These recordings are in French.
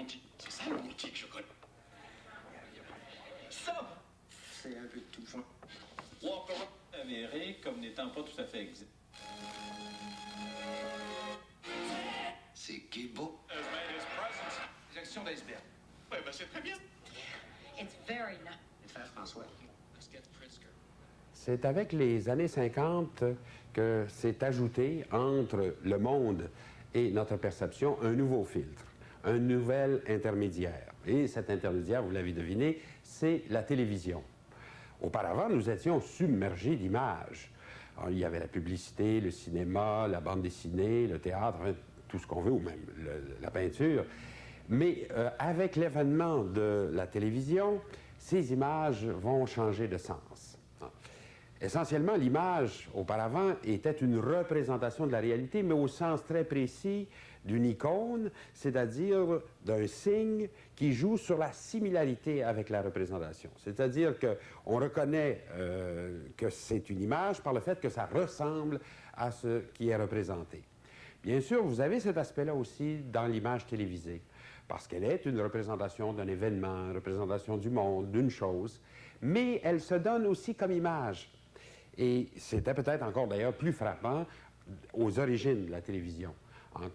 Monty. C'est ça le Monty que je connais. Ça, c'est un peu de tout. Walker avéré comme n'étant pas tout à fait exact. C'est Guilbeault. Les actions d'iceberg. Ouais, ben c'est très bien. It's very nice. Les frères François. C'est avec les années 50 que s'est ajouté entre le monde et notre perception un nouveau filtre, un nouvel intermédiaire. Et cet intermédiaire, vous l'avez deviné, c'est la télévision. Auparavant, nous étions submergés d'images. Alors, il y avait la publicité, le cinéma, la bande dessinée, le théâtre, enfin, tout ce qu'on veut, ou même la peinture. Mais avec l'avènement de la télévision, ces images vont changer de sens. Essentiellement, l'image, auparavant, était une représentation de la réalité, mais au sens très précis d'une icône, c'est-à-dire d'un signe qui joue sur la similarité avec la représentation. C'est-à-dire qu'on reconnaît que c'est une image par le fait que ça ressemble à ce qui est représenté. Bien sûr, vous avez cet aspect-là aussi dans l'image télévisée, parce qu'elle est une représentation d'un événement, une représentation du monde, d'une chose, mais elle se donne aussi comme image. Et c'était peut-être encore d'ailleurs plus frappant aux origines de la télévision.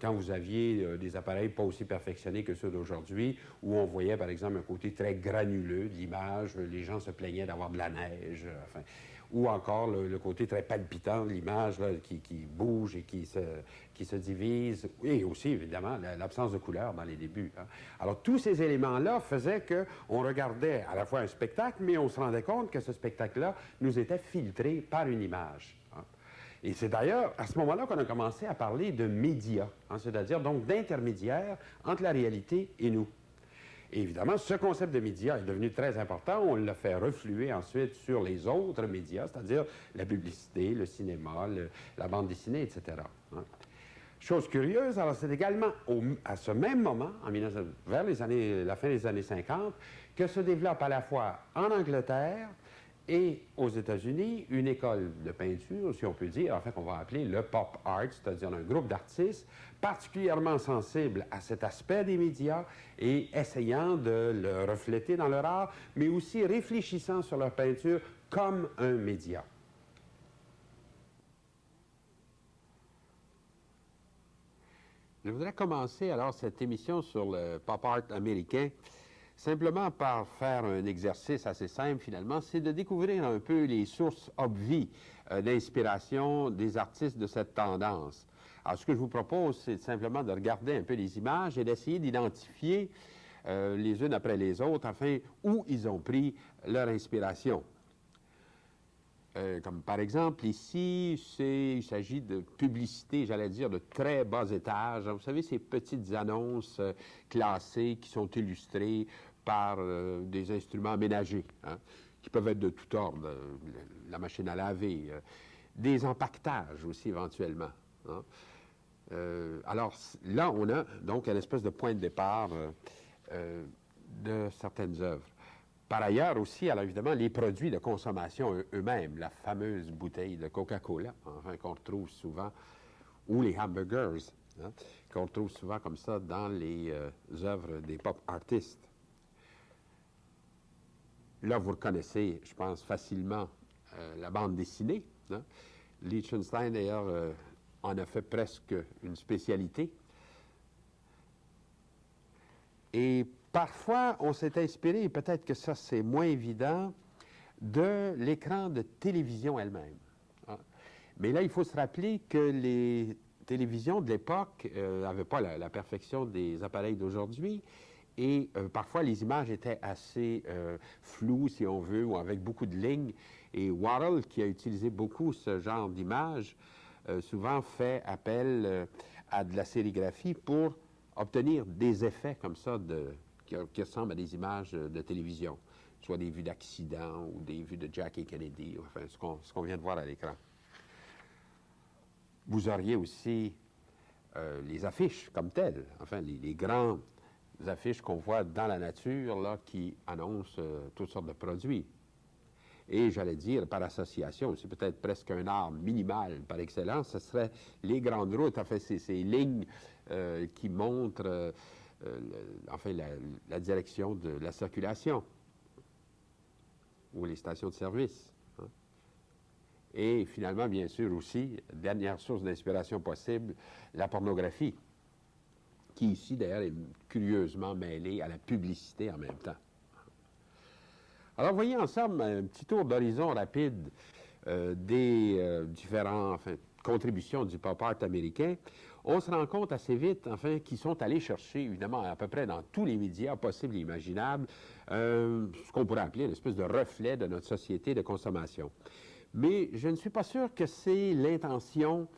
Quand vous aviez des appareils pas aussi perfectionnés que ceux d'aujourd'hui, où on voyait par exemple un côté très granuleux de l'image, les gens se plaignaient d'avoir de la neige, enfin, ou encore le côté très palpitant de l'image qui bouge et qui se divise, et aussi évidemment l'absence de couleur dans les débuts. Hein. Alors tous ces éléments-là faisaient qu'on regardait à la fois un spectacle, mais on se rendait compte que ce spectacle-là nous était filtré par une image. Hein. Et c'est d'ailleurs à ce moment-là qu'on a commencé à parler de médias, hein, c'est-à-dire donc d'intermédiaires entre la réalité et nous. Et évidemment, ce concept de médias est devenu très important. On l'a fait refluer ensuite sur les autres médias, c'est-à-dire la publicité, le cinéma, la bande dessinée, etc. Hein. Chose curieuse, alors c'est également à ce même moment, vers la fin des années 50, que se développe à la fois en Angleterre et aux États-Unis, une école de peinture, si on peut dire, en fait, qu'on va appeler le pop art, c'est-à-dire un groupe d'artistes particulièrement sensibles à cet aspect des médias et essayant de le refléter dans leur art, mais aussi réfléchissant sur leur peinture comme un média. Je voudrais commencer alors cette émission sur le pop art américain simplement par faire un exercice assez simple, finalement, c'est de découvrir un peu les sources obvies d'inspiration des artistes de cette tendance. Alors, ce que je vous propose, c'est simplement de regarder un peu les images et d'essayer d'identifier les unes après les autres, enfin, où ils ont pris leur inspiration. Comme par exemple, ici, il s'agit de publicité, j'allais dire, de très bas étage. Vous savez, ces petites annonces classées qui sont illustrées par des instruments ménagers, hein, qui peuvent être de tout ordre, la machine à laver, des empaquetages aussi éventuellement. Hein. Alors là, on a donc une espèce de point de départ de certaines œuvres. Par ailleurs aussi, alors évidemment, les produits de consommation eux-mêmes, la fameuse bouteille de Coca-Cola, enfin, qu'on retrouve souvent, ou les hamburgers, hein, qu'on retrouve souvent comme ça dans les œuvres des pop artistes. Là, vous reconnaissez, je pense, facilement la bande dessinée. Hein. Lichtenstein, d'ailleurs, en a fait presque une spécialité. Et parfois, on s'est inspiré, et peut-être que ça c'est moins évident, de l'écran de télévision elle-même. Hein. Mais là, il faut se rappeler que les télévisions de l'époque n'avaient pas la perfection des appareils d'aujourd'hui, et parfois les images étaient assez floues, si on veut, ou avec beaucoup de lignes. Et Warhol, qui a utilisé beaucoup ce genre d'images, souvent fait appel à de la sérigraphie pour obtenir des effets comme ça qui ressemblent à des images de télévision, soit des vues d'accident ou des vues de Jackie Kennedy, enfin ce qu'on vient de voir à l'écran. Vous auriez aussi les affiches comme telles, enfin les grandes affiches qu'on voit dans la nature là, qui annoncent toutes sortes de produits. Et j'allais dire, par association, c'est peut-être presque un art minimal par excellence, ce serait les grandes routes, enfin ces lignes qui montrent enfin, la direction de la circulation ou les stations de service. Hein. Et finalement, bien sûr aussi, dernière source d'inspiration possible, la pornographie, qui ici, d'ailleurs, est curieusement mêlée à la publicité en même temps. Alors, voyez ensemble un petit tour d'horizon rapide des différentes contributions du pop art américain. On se rend compte assez vite, qu'ils sont allés chercher, évidemment, à peu près dans tous les médias possibles et imaginables, ce qu'on pourrait appeler une espèce de reflet de notre société de consommation. Mais je ne suis pas sûr que c'est l'intention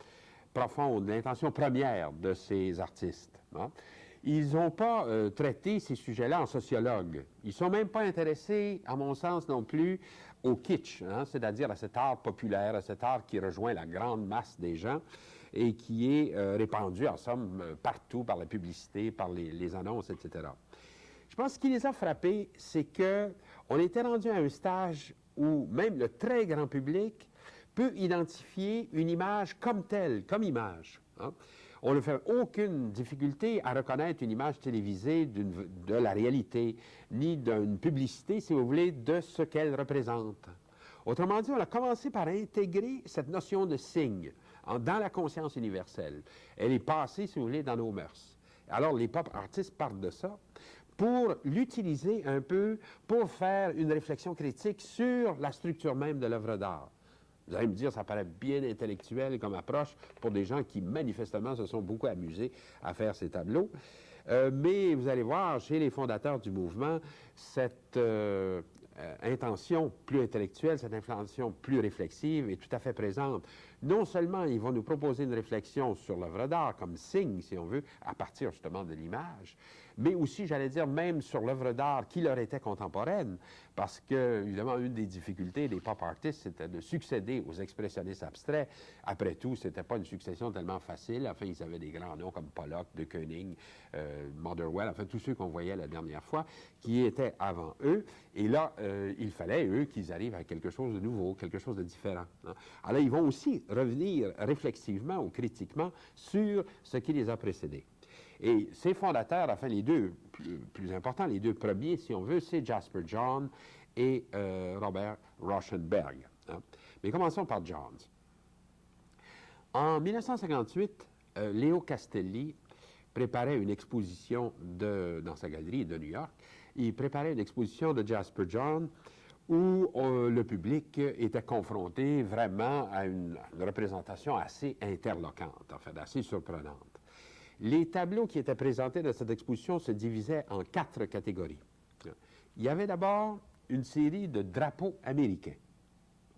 profonde, l'intention première de ces artistes. Hein. Ils n'ont pas traité ces sujets-là en sociologues. Ils ne sont même pas intéressés, à mon sens non plus, au kitsch, hein, c'est-à-dire à cet art populaire, à cet art qui rejoint la grande masse des gens et qui est répandu, en somme, partout par la publicité, par les annonces, etc. Je pense ce qui les a frappés, c'est qu'on était rendu à un stage où même le très grand public peut identifier une image comme telle, comme image. Hein. On ne fait aucune difficulté à reconnaître une image télévisée de la réalité, ni d'une publicité, si vous voulez, de ce qu'elle représente. Autrement dit, on a commencé par intégrer cette notion de signe dans la conscience universelle. Elle est passée, si vous voulez, dans nos mœurs. Alors, les pop artistes partent de ça pour l'utiliser un peu pour faire une réflexion critique sur la structure même de l'œuvre d'art. Vous allez me dire, ça paraît bien intellectuel comme approche pour des gens qui, manifestement, se sont beaucoup amusés à faire ces tableaux. Mais vous allez voir, chez les fondateurs du mouvement, cette intention plus intellectuelle, cette intention plus réflexive est tout à fait présente. Non seulement ils vont nous proposer une réflexion sur l'œuvre d'art comme signe, si on veut, à partir justement de l'image, mais aussi, j'allais dire, même sur l'œuvre d'art qui leur était contemporaine, parce que, évidemment, une des difficultés des pop artists, c'était de succéder aux expressionnistes abstraits. Après tout, c'était pas une succession tellement facile. Enfin, ils avaient des grands noms comme Pollock, de Kooning, Motherwell, enfin, tous ceux qu'on voyait la dernière fois, qui étaient avant eux. Et là, il fallait, eux, qu'ils arrivent à quelque chose de nouveau, quelque chose de différent. Hein. Alors, ils vont aussi revenir réflexivement ou critiquement sur ce qui les a précédés. Et ces fondateurs, enfin les deux plus importants, les deux premiers, si on veut, c'est Jasper John et Robert Rauschenberg. Hein. Mais commençons par John. En 1958, Leo Castelli préparait une exposition dans sa galerie de New York. Il préparait une exposition de Jasper John où le public était confronté vraiment à une représentation assez interloquante, en fait, assez surprenante. Les tableaux qui étaient présentés dans cette exposition se divisaient en 4 catégories. Il y avait d'abord une série de drapeaux américains.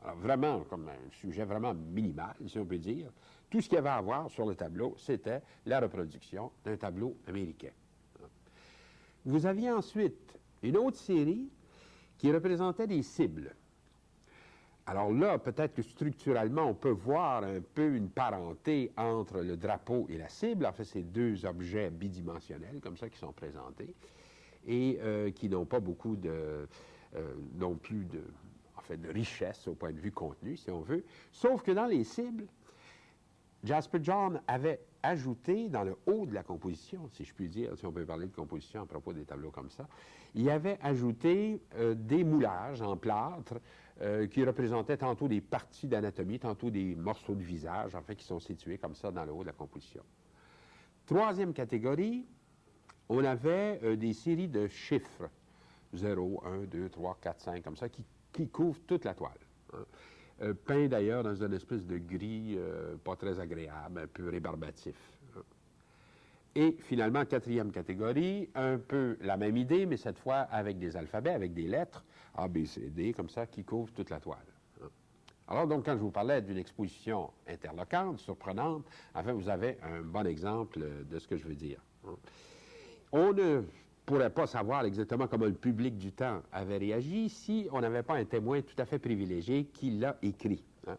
Alors vraiment, comme un sujet vraiment minimal, si on peut dire. Tout ce qu'il y avait à voir sur le tableau, c'était la reproduction d'un tableau américain. Vous aviez ensuite une autre série qui représentait des cibles. Alors là, peut-être que structurellement, on peut voir un peu une parenté entre le drapeau et la cible. En fait, c'est 2 objets bidimensionnels, comme ça, qui sont présentés, et qui n'ont pas beaucoup non plus de richesse au point de vue contenu, si on veut. Sauf que dans les cibles, Jasper John avait ajouté dans le haut de la composition, si je puis dire, si on peut parler de composition à propos des tableaux comme ça, il avait ajouté des moulages en plâtre qui représentaient tantôt des parties d'anatomie, tantôt des morceaux de visage, en fait, qui sont situés comme ça dans le haut de la composition. 3e catégorie, on avait des séries de chiffres, 0, 1, 2, 3, 4, 5, comme ça, qui couvrent toute la toile. Hein. Peint d'ailleurs dans une espèce de gris pas très agréable, un peu rébarbatif. Et finalement, 4e catégorie, un peu la même idée, mais cette fois avec des alphabets, avec des lettres, A, B, C, D, comme ça, qui couvrent toute la toile. Alors donc, quand je vous parlais d'une exposition interlocante, surprenante, enfin, vous avez un bon exemple de ce que je veux dire. On ne pourrait pas savoir exactement comment le public du temps avait réagi si on n'avait pas un témoin tout à fait privilégié qui l'a écrit. Hein.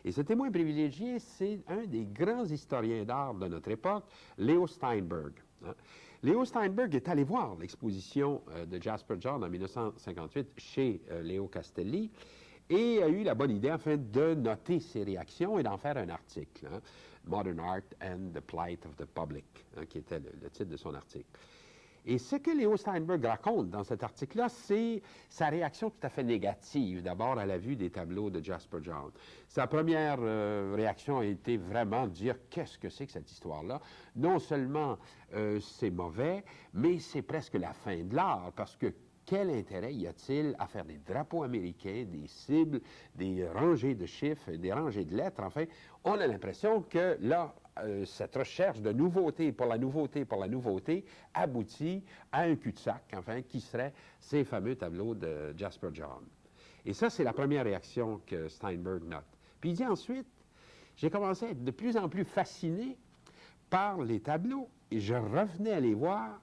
Et ce témoin privilégié, c'est un des grands historiens d'art de notre époque, Leo Steinberg. Hein. Leo Steinberg est allé voir l'exposition de Jasper John en 1958 chez Leo Castelli et a eu la bonne idée, enfin, de noter ses réactions et d'en faire un article. Hein, Modern Art and the Plight of the Public, hein, qui était le titre de son article. Et ce que Léo Steinberg raconte dans cet article-là, c'est sa réaction tout à fait négative, d'abord à la vue des tableaux de Jasper John. Sa première réaction a été vraiment de dire « qu'est-ce que c'est que cette histoire-là » Non seulement c'est mauvais, mais c'est presque la fin de l'art, parce que quel intérêt y a-t-il à faire des drapeaux américains, des cibles, des rangées de chiffres, des rangées de lettres? Enfin, on a l'impression que là, cette recherche de nouveauté pour la nouveauté aboutit à un cul-de-sac, enfin, qui serait ces fameux tableaux de Jasper John. Et ça, c'est la première réaction que Steinberg note. Puis il dit ensuite, j'ai commencé à être de plus en plus fasciné par les tableaux et je revenais à les voir.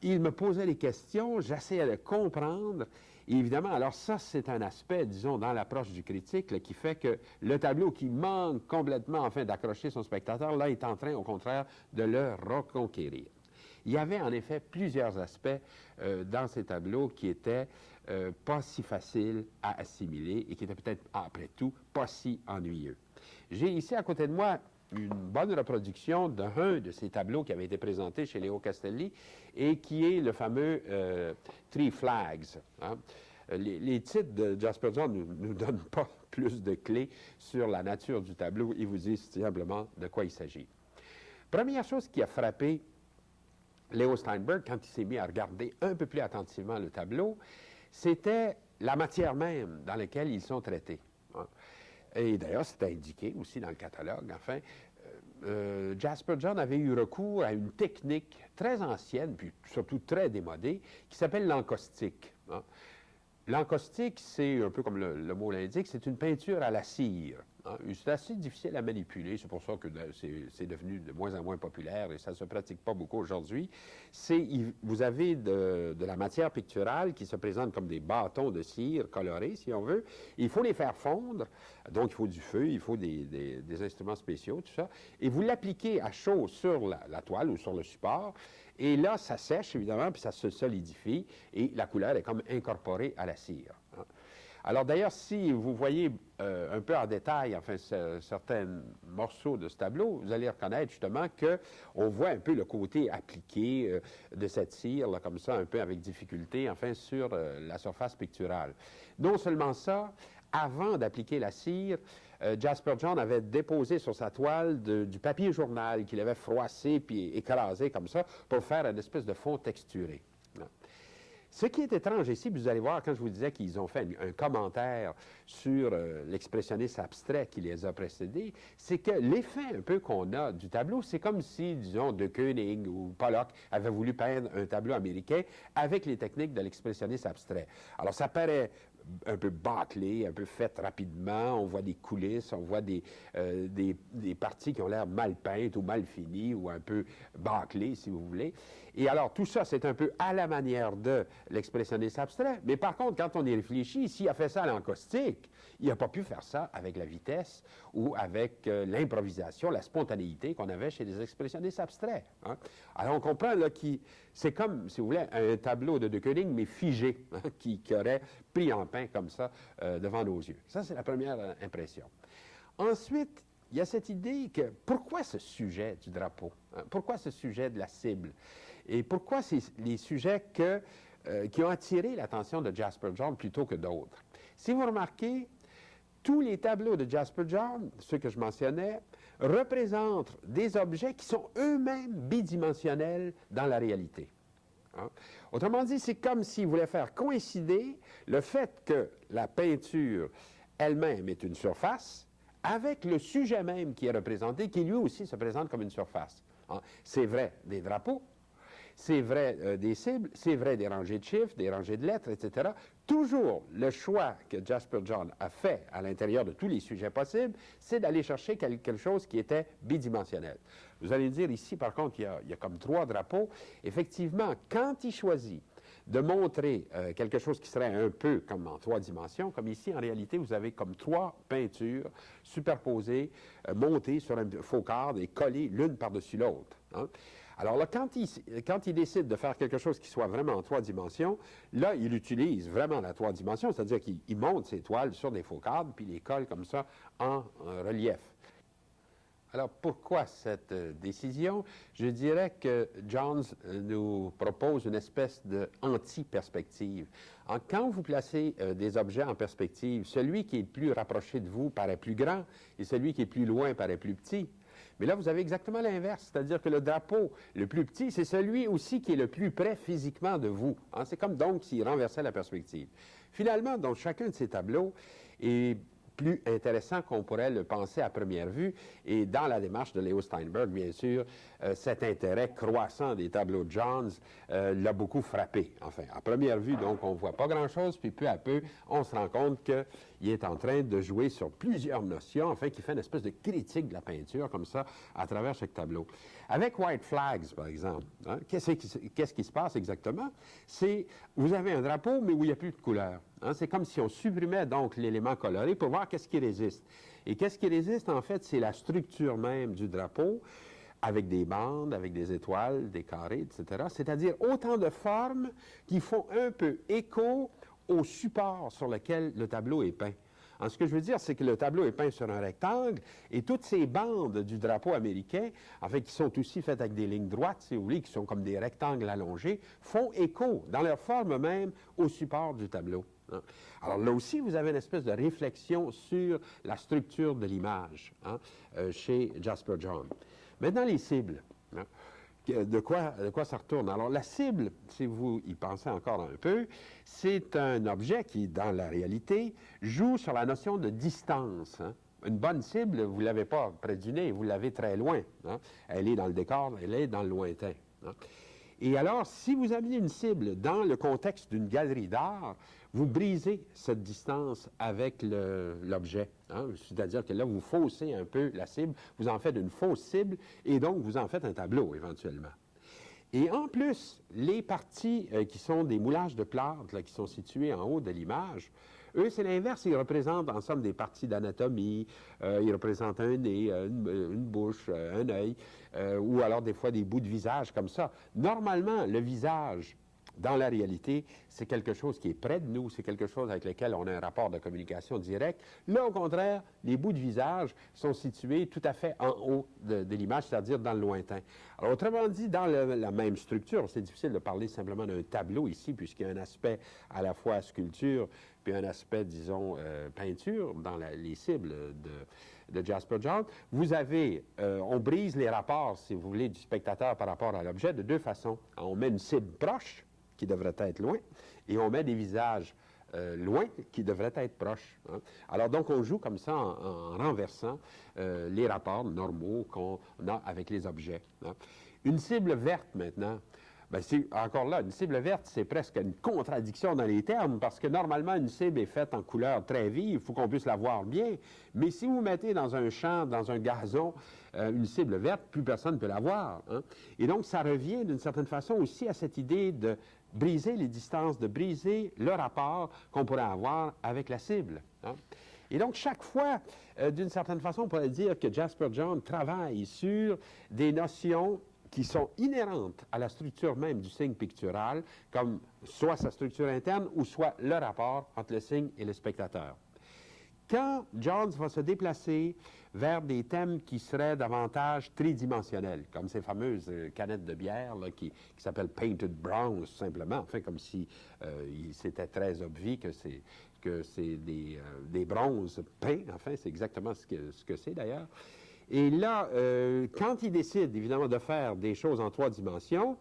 Il me posait des questions, j'essayais de comprendre. Et évidemment, alors ça, c'est un aspect, disons, dans l'approche du critique, là, qui fait que le tableau qui manque complètement, enfin, d'accrocher son spectateur, là, est en train, au contraire, de le reconquérir. Il y avait, en effet, plusieurs aspects dans ces tableaux qui étaient pas si faciles à assimiler et qui étaient peut-être, après tout, pas si ennuyeux. J'ai ici, à côté de moi, une bonne reproduction d'un de ces tableaux qui avait été présenté chez Léo Castelli et qui est le fameux Three Flags. Hein. Les titres de Jasper John ne nous donnent pas plus de clés sur la nature du tableau. Ils vous disent simplement de quoi il s'agit. Première chose qui a frappé Léo Steinberg quand il s'est mis à regarder un peu plus attentivement le tableau, c'était la matière même dans laquelle ils sont traités. Hein. Et d'ailleurs, c'était indiqué aussi dans le catalogue. Enfin, Jasper John avait eu recours à une technique très ancienne, puis surtout très démodée, qui s'appelle l'encaustique. Hein. L'encaustique, c'est un peu comme le mot l'indique, c'est une peinture à la cire. Hein. C'est assez difficile à manipuler, c'est pour ça que c'est devenu de moins en moins populaire et ça ne se pratique pas beaucoup aujourd'hui. Vous avez de la matière picturale qui se présente comme des bâtons de cire colorés, si on veut. Il faut les faire fondre, donc il faut du feu, il faut des instruments spéciaux, tout ça. Et vous l'appliquez à chaud sur la toile ou sur le support. Et là, ça sèche, évidemment, puis ça se solidifie, et la couleur est comme incorporée à la cire. Hein. Alors d'ailleurs, si vous voyez un peu en détail, enfin, certains morceaux de ce tableau, vous allez reconnaître justement qu'on voit un peu le côté appliqué de cette cire, là, comme ça, un peu avec difficulté, enfin, sur la surface picturale. Non seulement ça, avant d'appliquer la cire, Jasper John avait déposé sur sa toile du papier journal qu'il avait froissé puis écrasé comme ça pour faire une espèce de fond texturé. Ce qui est étrange ici, vous allez voir, quand je vous disais qu'ils ont fait un commentaire sur l'expressionniste abstrait qui les a précédés, c'est que l'effet un peu qu'on a du tableau, c'est comme si, disons, de Koenig ou Pollock avaient voulu peindre un tableau américain avec les techniques de l'expressionniste abstrait. Alors, ça paraît un peu bâclé, un peu fait rapidement, on voit des coulisses, on voit des parties qui ont l'air mal peintes ou mal finies ou un peu bâclées, si vous voulez. Et alors, tout ça, c'est un peu à la manière de l'expressionniste abstrait, mais par contre, quand on y réfléchit, s'il a fait ça à l'encaustique, il n'a pas pu faire ça avec la vitesse ou avec l'improvisation, la spontanéité qu'on avait chez les expressionnistes abstraits. Hein. Alors, on comprend là que c'est comme, si vous voulez, un tableau de Koenig, mais figé, hein, qui aurait pris en pain comme ça devant nos yeux. Ça, c'est la première impression. Ensuite, il y a cette idée que pourquoi ce sujet du drapeau? Hein? Pourquoi ce sujet de la cible? Et pourquoi c'est les sujets qui ont attiré l'attention de Jasper John plutôt que d'autres? Si vous remarquez, tous les tableaux de Jasper John, ceux que je mentionnais, représentent des objets qui sont eux-mêmes bidimensionnels dans la réalité. Hein? Autrement dit, c'est comme s'il voulait faire coïncider le fait que la peinture elle-même est une surface avec le sujet même qui est représenté, qui lui aussi se présente comme une surface. Hein? C'est vrai des drapeaux, c'est vrai des cibles, c'est vrai des rangées de chiffres, des rangées de lettres, etc. Toujours, le choix que Jasper John a fait à l'intérieur de tous les sujets possibles, c'est d'aller chercher quelque chose qui était bidimensionnel. Vous allez dire ici, par contre, il y a comme 3 drapeaux. Effectivement, quand il choisit de montrer quelque chose qui serait un peu comme en 3 dimensions, comme ici, en réalité, vous avez comme 3 peintures superposées, montées sur un faux cadre et collées l'une par-dessus l'autre. Hein? Alors là, quand il décide de faire quelque chose qui soit vraiment en 3 dimensions, là, il utilise vraiment la 3 dimensions, c'est-à-dire qu'il monte ses toiles sur des faux cadres, puis les colle comme ça en relief. Alors, pourquoi cette décision? Je dirais que Johns nous propose une espèce d'anti-perspective. Quand vous placez des objets en perspective, celui qui est le plus rapproché de vous paraît plus grand et celui qui est plus loin paraît plus petit. Mais là, vous avez exactement l'inverse, c'est-à-dire que le drapeau le plus petit, c'est celui aussi qui est le plus près physiquement de vous. Hein? C'est comme donc s'il renversait la perspective. Finalement, donc, chacun de ces tableaux est plus intéressant qu'on pourrait le penser à première vue. Et dans la démarche de Leo Steinberg, bien sûr, cet intérêt croissant des tableaux de Johns l'a beaucoup frappé. Enfin, à première vue, donc, on ne voit pas grand-chose, puis peu à peu, on se rend compte qu'il est en train de jouer sur plusieurs notions, enfin, qu'il fait une espèce de critique de la peinture, comme ça, à travers chaque tableau. Avec White Flags, par exemple, hein, qu'est-ce qui se passe exactement? C'est, vous avez un drapeau, mais où il n'y a plus de couleur. Hein, c'est comme si on supprimait donc l'élément coloré pour voir qu'est-ce qui résiste. Et qu'est-ce qui résiste, en fait, c'est la structure même du drapeau, avec des bandes, avec des étoiles, des carrés, etc. C'est-à-dire autant de formes qui font un peu écho au support sur lequel le tableau est peint. Ce que je veux dire, c'est que le tableau est peint sur un rectangle et toutes ces bandes du drapeau américain, en fait, qui sont aussi faites avec des lignes droites, si vous voulez, qui sont comme des rectangles allongés, font écho, dans leur forme même, au support du tableau. Hein. Alors là aussi, vous avez une espèce de réflexion sur la structure de l'image chez Jasper John. Maintenant, les cibles. Hein. De quoi ça retourne? Alors, la cible, si vous y pensez encore un peu, c'est un objet qui, dans la réalité, joue sur la notion de distance. Hein. Une bonne cible, vous ne l'avez pas près du nez, vous l'avez très loin. Hein. Elle est dans le décor, elle est dans le lointain. Hein. Et alors, si vous aviez une cible dans le contexte d'une galerie d'art, vous brisez cette distance avec l'objet. Hein? C'est-à-dire que là, vous faussez un peu la cible, vous en faites une fausse cible, et donc vous en faites un tableau, éventuellement. Et en plus, les parties qui sont des moulages de plâtre, là, qui sont situées en haut de l'image, eux, c'est l'inverse. Ils représentent, en somme, des parties d'anatomie. Ils représentent un nez, une bouche, un œil, ou alors des fois des bouts de visage comme ça. Normalement, le visage, dans la réalité, c'est quelque chose qui est près de nous, c'est quelque chose avec lequel on a un rapport de communication direct. Là, au contraire, les bouts de visage sont situés tout à fait en haut de l'image, c'est-à-dire dans le lointain. Alors, autrement dit, dans la même structure, c'est difficile de parler simplement d'un tableau ici, puisqu'il y a un aspect à la fois sculpture, puis un aspect, disons, peinture dans les cibles de Jasper John. Vous avez, on brise les rapports, si vous voulez, du spectateur par rapport à l'objet de deux façons. On met une cible proche, qui devrait être loin, et on met des visages loin, qui devraient être proches. Hein. Alors donc, on joue comme ça en renversant les rapports normaux qu'on a avec les objets. Hein. Une cible verte, maintenant, bien, encore là, une cible verte, c'est presque une contradiction dans les termes, parce que normalement, une cible est faite en couleur très vive, il faut qu'on puisse la voir bien, mais si vous mettez dans un champ, dans un gazon, une cible verte, plus personne ne peut la voir. Hein. Et donc, ça revient d'une certaine façon aussi à cette idée de briser les distances, de briser le rapport qu'on pourrait avoir avec la cible. Hein. Et donc, chaque fois, d'une certaine façon, on pourrait dire que Jasper John travaille sur des notions qui sont inhérentes à la structure même du signe pictural, comme soit sa structure interne ou soit le rapport entre le signe et le spectateur. Quand Johns va se déplacer vers des thèmes qui seraient davantage tridimensionnels, comme ces fameuses canettes de bière là, qui s'appellent Painted Bronze, simplement, enfin comme si c'était très obvious que c'est des bronzes peints, enfin c'est exactement ce que c'est d'ailleurs. Et là, quand il décide évidemment de faire des choses en trois dimensions,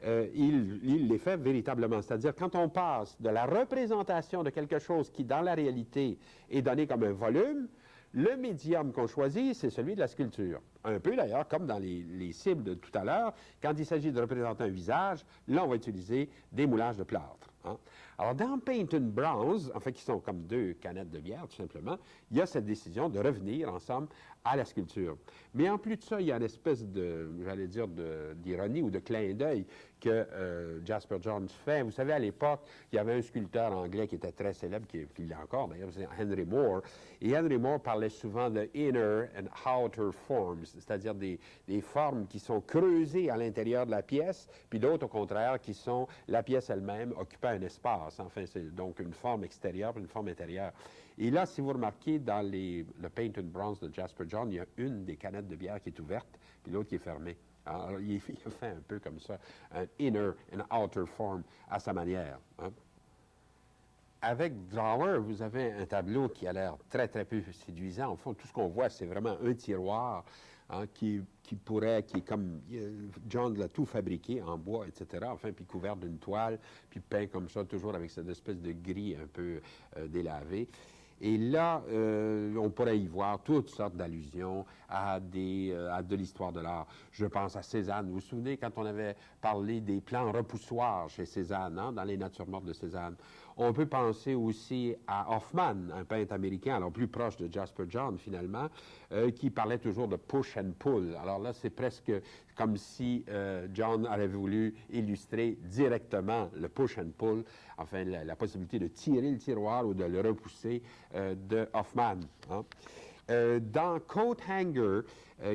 il les fait véritablement. C'est-à-dire, quand on passe de la représentation de quelque chose qui, dans la réalité, est donné comme un volume, le médium qu'on choisit, c'est celui de la sculpture. Un peu, d'ailleurs, comme dans les cibles de tout à l'heure, quand il s'agit de représenter un visage, là, on va utiliser des moulages de plâtre. Hein. Alors, dans Painted Bronze, en fait, qui sont comme deux canettes de bière, tout simplement, il y a cette décision de revenir, en somme, à la sculpture. Mais en plus de ça, il y a une espèce de, j'allais dire, d'ironie ou de clin d'œil que Jasper Johns fait. Vous savez, à l'époque, il y avait un sculpteur anglais qui était très célèbre, qui l'est encore d'ailleurs, c'est Henry Moore. Et Henry Moore parlait souvent de inner and outer forms, c'est-à-dire des formes qui sont creusées à l'intérieur de la pièce, puis d'autres, au contraire, qui sont la pièce elle-même occupant un espace. Enfin, c'est donc une forme extérieure puis une forme intérieure. Et là, si vous remarquez, dans le Painted Bronze de Jasper John, il y a une des canettes de bière qui est ouverte, puis l'autre qui est fermée. Alors, il a fait un peu comme ça, un inner and outer form à sa manière. Hein. Avec Drawer, vous avez un tableau qui a l'air très, très peu séduisant. En fond, tout ce qu'on voit, c'est vraiment un tiroir qui est comme... John l'a tout fabriqué en bois, etc., enfin, puis couvert d'une toile, puis peint comme ça, toujours avec cette espèce de gris un peu délavé. Et là, on pourrait y voir toutes sortes d'allusions à de l'histoire de l'art. Je pense à Cézanne. Vous vous souvenez quand on avait parlé des plans repoussoirs chez Cézanne, hein, dans les natures mortes de Cézanne? On peut penser aussi à Hoffman, un peintre américain, alors plus proche de Jasper John finalement, qui parlait toujours de push and pull. Alors là, c'est presque comme si John avait voulu illustrer directement le push and pull, enfin la possibilité de tirer le tiroir ou de le repousser de Hoffman. Hein. Dans Coat Hanger,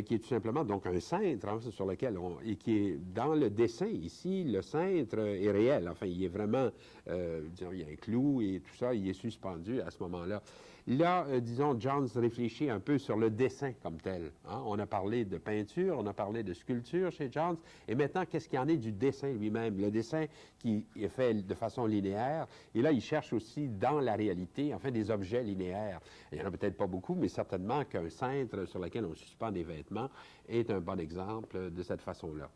qui est tout simplement donc un cintre hein, sur lequel et qui est dans le dessin ici, le cintre est réel. Enfin, il est vraiment, disons, il y a un clou et tout ça, il est suspendu à ce moment-là. Là, disons, Johns réfléchit un peu sur le dessin comme tel. Hein. On a parlé de peinture, on a parlé de sculpture chez Johns, et maintenant, qu'est-ce qu'il y en est du dessin lui-même? Le dessin qui est fait de façon linéaire, et là, il cherche aussi dans la réalité, enfin, des objets linéaires. Il n'y en a peut-être pas beaucoup, mais certainement qu'un cintre sur lequel on suspend des vêtements est un bon exemple de cette façon-là.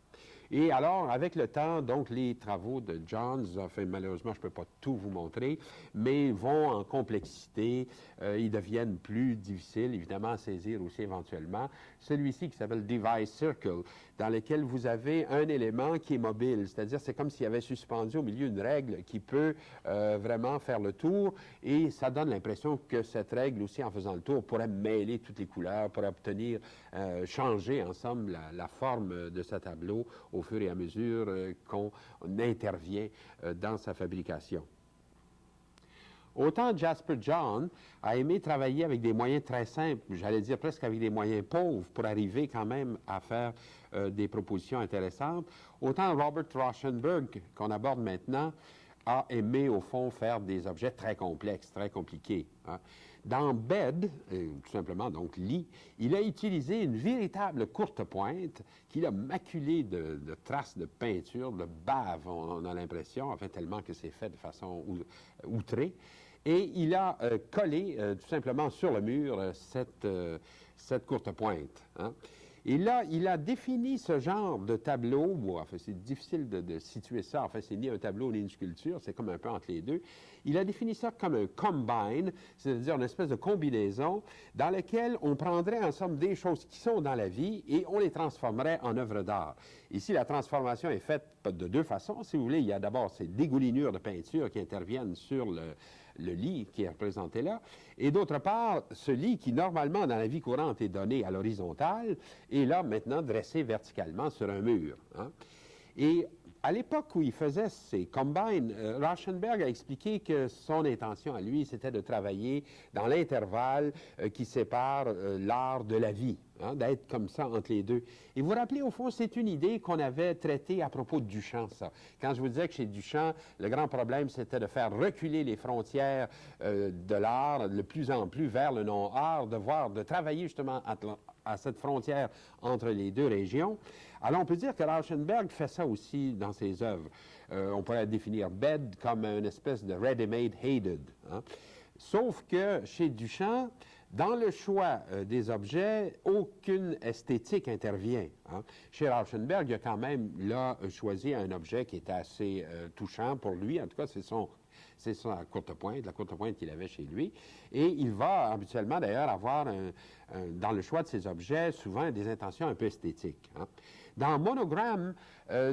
Et alors, avec le temps, donc, les travaux de Johns, enfin, malheureusement, je ne peux pas tout vous montrer, mais vont en complexité, ils deviennent plus difficiles, évidemment, à saisir aussi éventuellement. Celui-ci qui s'appelle Device Circle, dans lequel vous avez un élément qui est mobile, c'est-à-dire c'est comme s'il y avait suspendu au milieu une règle qui peut vraiment faire le tour, et ça donne l'impression que cette règle aussi, en faisant le tour, pourrait mêler toutes les couleurs, pourrait obtenir, changer, en somme, la forme de ce tableau au fur et à mesure qu'on intervient dans sa fabrication. Autant Jasper John a aimé travailler avec des moyens très simples, j'allais dire presque avec des moyens pauvres pour arriver quand même à faire des propositions intéressantes, autant Robert Rauschenberg, qu'on aborde maintenant, a aimé au fond faire des objets très complexes, très compliqués. Hein. Dans Bed, tout simplement donc lit, il a utilisé une véritable courte pointe qu'il a maculée de traces de peinture, de bave, on a l'impression, enfin tellement que c'est fait de façon outrée. Et il a collé tout simplement sur le mur cette courte pointe. Hein. Et là, il a défini ce genre de tableau, bon, enfin, c'est difficile de situer ça, en fait, c'est ni un tableau ni une sculpture, c'est comme un peu entre les deux. Il a défini ça comme un combine, c'est-à-dire une espèce de combinaison dans laquelle on prendrait en somme des choses qui sont dans la vie et on les transformerait en œuvres d'art. Ici, la transformation est faite de deux façons. Si vous voulez, il y a d'abord ces dégoulinures de peinture qui interviennent sur le lit qui est représenté là, et d'autre part, ce lit qui, normalement, dans la vie courante, est donné à l'horizontale, est là, maintenant, dressé verticalement sur un mur. Hein. Et à l'époque où il faisait ces combines, Rauschenberg a expliqué que son intention à lui, c'était de travailler dans l'intervalle qui sépare l'art de la vie, hein, d'être comme ça entre les deux. Et vous vous rappelez, au fond, c'est une idée qu'on avait traitée à propos de Duchamp, ça. Quand je vous disais que chez Duchamp, le grand problème, c'était de faire reculer les frontières de l'art de plus en plus vers le non-art, de travailler justement à cette frontière entre les deux régions. Alors, on peut dire que Rauschenberg fait ça aussi dans ses œuvres. On pourrait définir Bed comme une espèce de ready-made hated. Hein. Sauf que chez Duchamp, dans le choix des objets, aucune esthétique intervient. Hein. Chez Rauschenberg, il a quand même là choisi un objet qui était assez touchant pour lui. En tout cas, c'est sa courte pointe, la courte pointe qu'il avait chez lui. Et il va habituellement, d'ailleurs, avoir, dans le choix de ses objets, souvent des intentions un peu esthétiques. Hein. Dans Monogramme,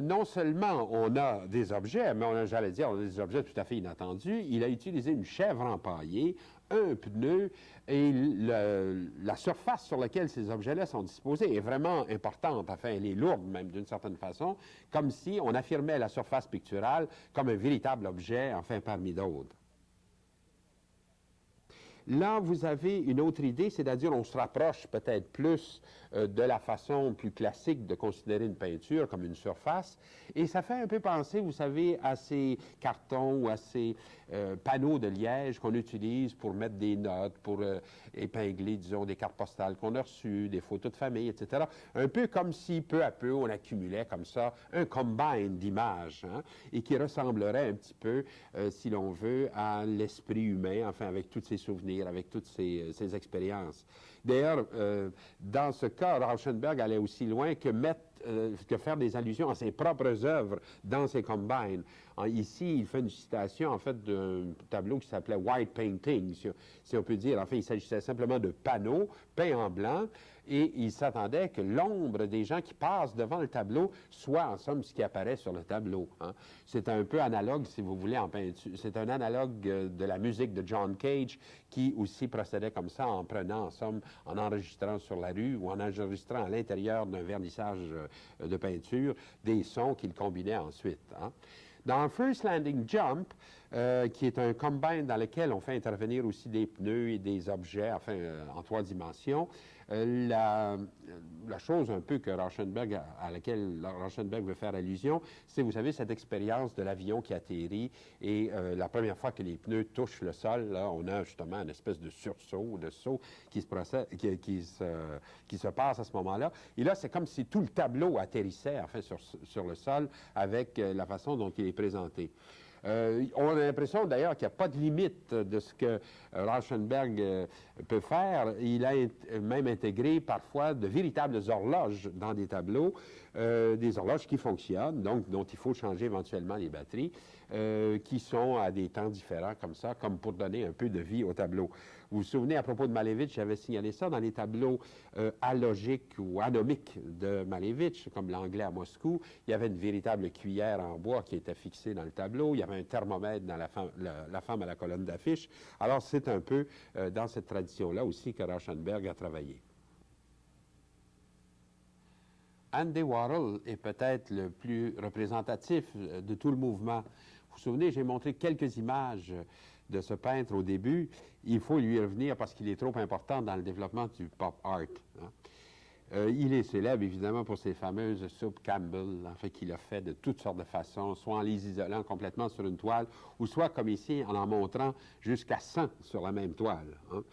non seulement on a des objets, mais on a, j'allais dire, on a des objets tout à fait inattendus. Il a utilisé une chèvre empaillée, un pneu, et la surface sur laquelle ces objets-là sont disposés est vraiment importante. Enfin, elle est lourde même d'une certaine façon, comme si on affirmait la surface picturale comme un véritable objet, enfin parmi d'autres. Là, vous avez une autre idée, c'est-à-dire on se rapproche peut-être plus de la façon plus classique de considérer une peinture comme une surface. Et ça fait un peu penser, vous savez, à ces cartons ou à ces panneaux de liège qu'on utilise pour mettre des notes, pour épingler, disons, des cartes postales qu'on a reçues, des photos de famille, etc. Un peu comme si, peu à peu, on accumulait comme ça un combine d'images, hein, et qui ressemblerait un petit peu, si l'on veut, à l'esprit humain, enfin, avec tous ses souvenirs, avec toutes ses expériences. D'ailleurs, dans ce cas, Rauschenberg allait aussi loin que faire des allusions à ses propres œuvres dans ses combines. Ici, il fait une citation, en fait, d'un tableau qui s'appelait White Painting, si on peut dire. En fait, il s'agissait simplement de panneaux peints en blanc, et il s'attendait que l'ombre des gens qui passent devant le tableau soit, en somme, ce qui apparaît sur le tableau. Hein. C'est un peu analogue, si vous voulez, en peinture. C'est un analogue de la musique de John Cage, qui aussi procédait comme ça, en prenant, en somme, en enregistrant sur la rue ou en enregistrant à l'intérieur d'un vernissage de peinture, des sons qu'il combinait ensuite. Hein. Dans First Landing Jump, qui est un combine dans lequel on fait intervenir aussi des pneus et des objets, enfin, en 3 dimensions, la chose un peu que à laquelle Rauschenberg veut faire allusion, c'est, vous savez, cette expérience de l'avion qui atterrit et la première fois que les pneus touchent le sol, là, on a justement une espèce de sursaut, de saut qui se passe à ce moment-là. Et là, c'est comme si tout le tableau atterrissait, enfin, sur le sol avec la façon dont il est présenté. On a l'impression d'ailleurs qu'il n'y a pas de limite de ce que Rauschenberg peut faire. Il a même intégré parfois de véritables horloges dans des tableaux, des horloges qui fonctionnent, donc dont il faut changer éventuellement les batteries, qui sont à des temps différents comme ça, comme pour donner un peu de vie au tableau. Vous vous souvenez, à propos de Malevich, j'avais signalé ça dans les tableaux alogiques ou anomiques de Malevich, comme l'anglais à Moscou. Il y avait une véritable cuillère en bois qui était fixée dans le tableau. Il y avait un thermomètre dans la femme à la colonne d'affiche. Alors, c'est un peu dans cette tradition-là aussi que Rauschenberg a travaillé. Andy Warhol est peut-être le plus représentatif de tout le mouvement. Vous vous souvenez, j'ai montré quelques images de ce peintre au début. Il faut lui revenir parce qu'il est trop important dans le développement du pop art. Hein. Il est célèbre, évidemment, pour ses fameuses soupes Campbell, en fait, qu'il a fait de toutes sortes de façons, soit en les isolant complètement sur une toile, ou soit, comme ici, en montrant jusqu'à 100 sur la même toile. Hein.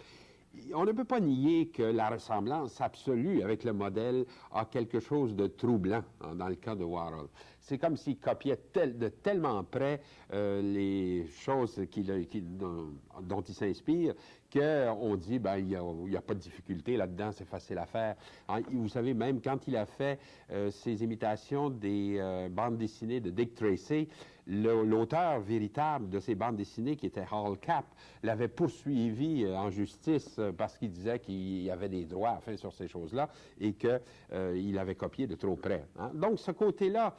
On ne peut pas nier que la ressemblance absolue avec le modèle a quelque chose de troublant, hein, dans le cas de Warhol. C'est comme s'il copiait de tellement près les choses dont il s'inspire qu'on dit, ben, il n'y a pas de difficulté là-dedans, c'est facile à faire. Hein, vous savez, même quand il a fait ses imitations des bandes dessinées de Dick Tracy, l'auteur véritable de ces bandes dessinées, qui était Hal Capp, l'avait poursuivi en justice parce qu'il disait qu'il y avait des droits enfin, sur ces choses-là et qu'il avait copié de trop près. Hein. Donc, ce côté-là,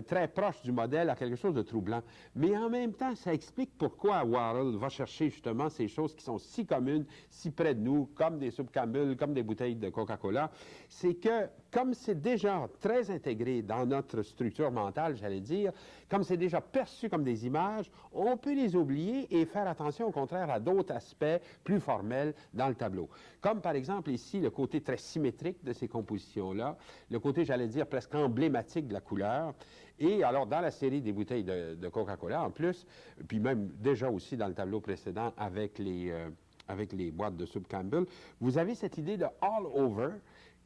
très proche du modèle, a quelque chose de troublant. Mais en même temps, ça explique pourquoi Warhol va chercher justement ces choses qui sont si communes, si près de nous, comme des soupes Campbell, comme des bouteilles de Coca-Cola. C'est que, comme c'est déjà très intégré dans notre structure mentale, j'allais dire, comme c'est déjà perçu comme des images, on peut les oublier et faire attention au contraire à d'autres aspects plus formels dans le tableau. Comme par exemple ici, le côté très symétrique de ces compositions-là, le côté, j'allais dire, presque emblématique de la couleur. Et alors, dans la série des bouteilles de Coca-Cola, en plus, puis même déjà aussi dans le tableau précédent avec les boîtes de soupe Campbell, vous avez cette idée de all over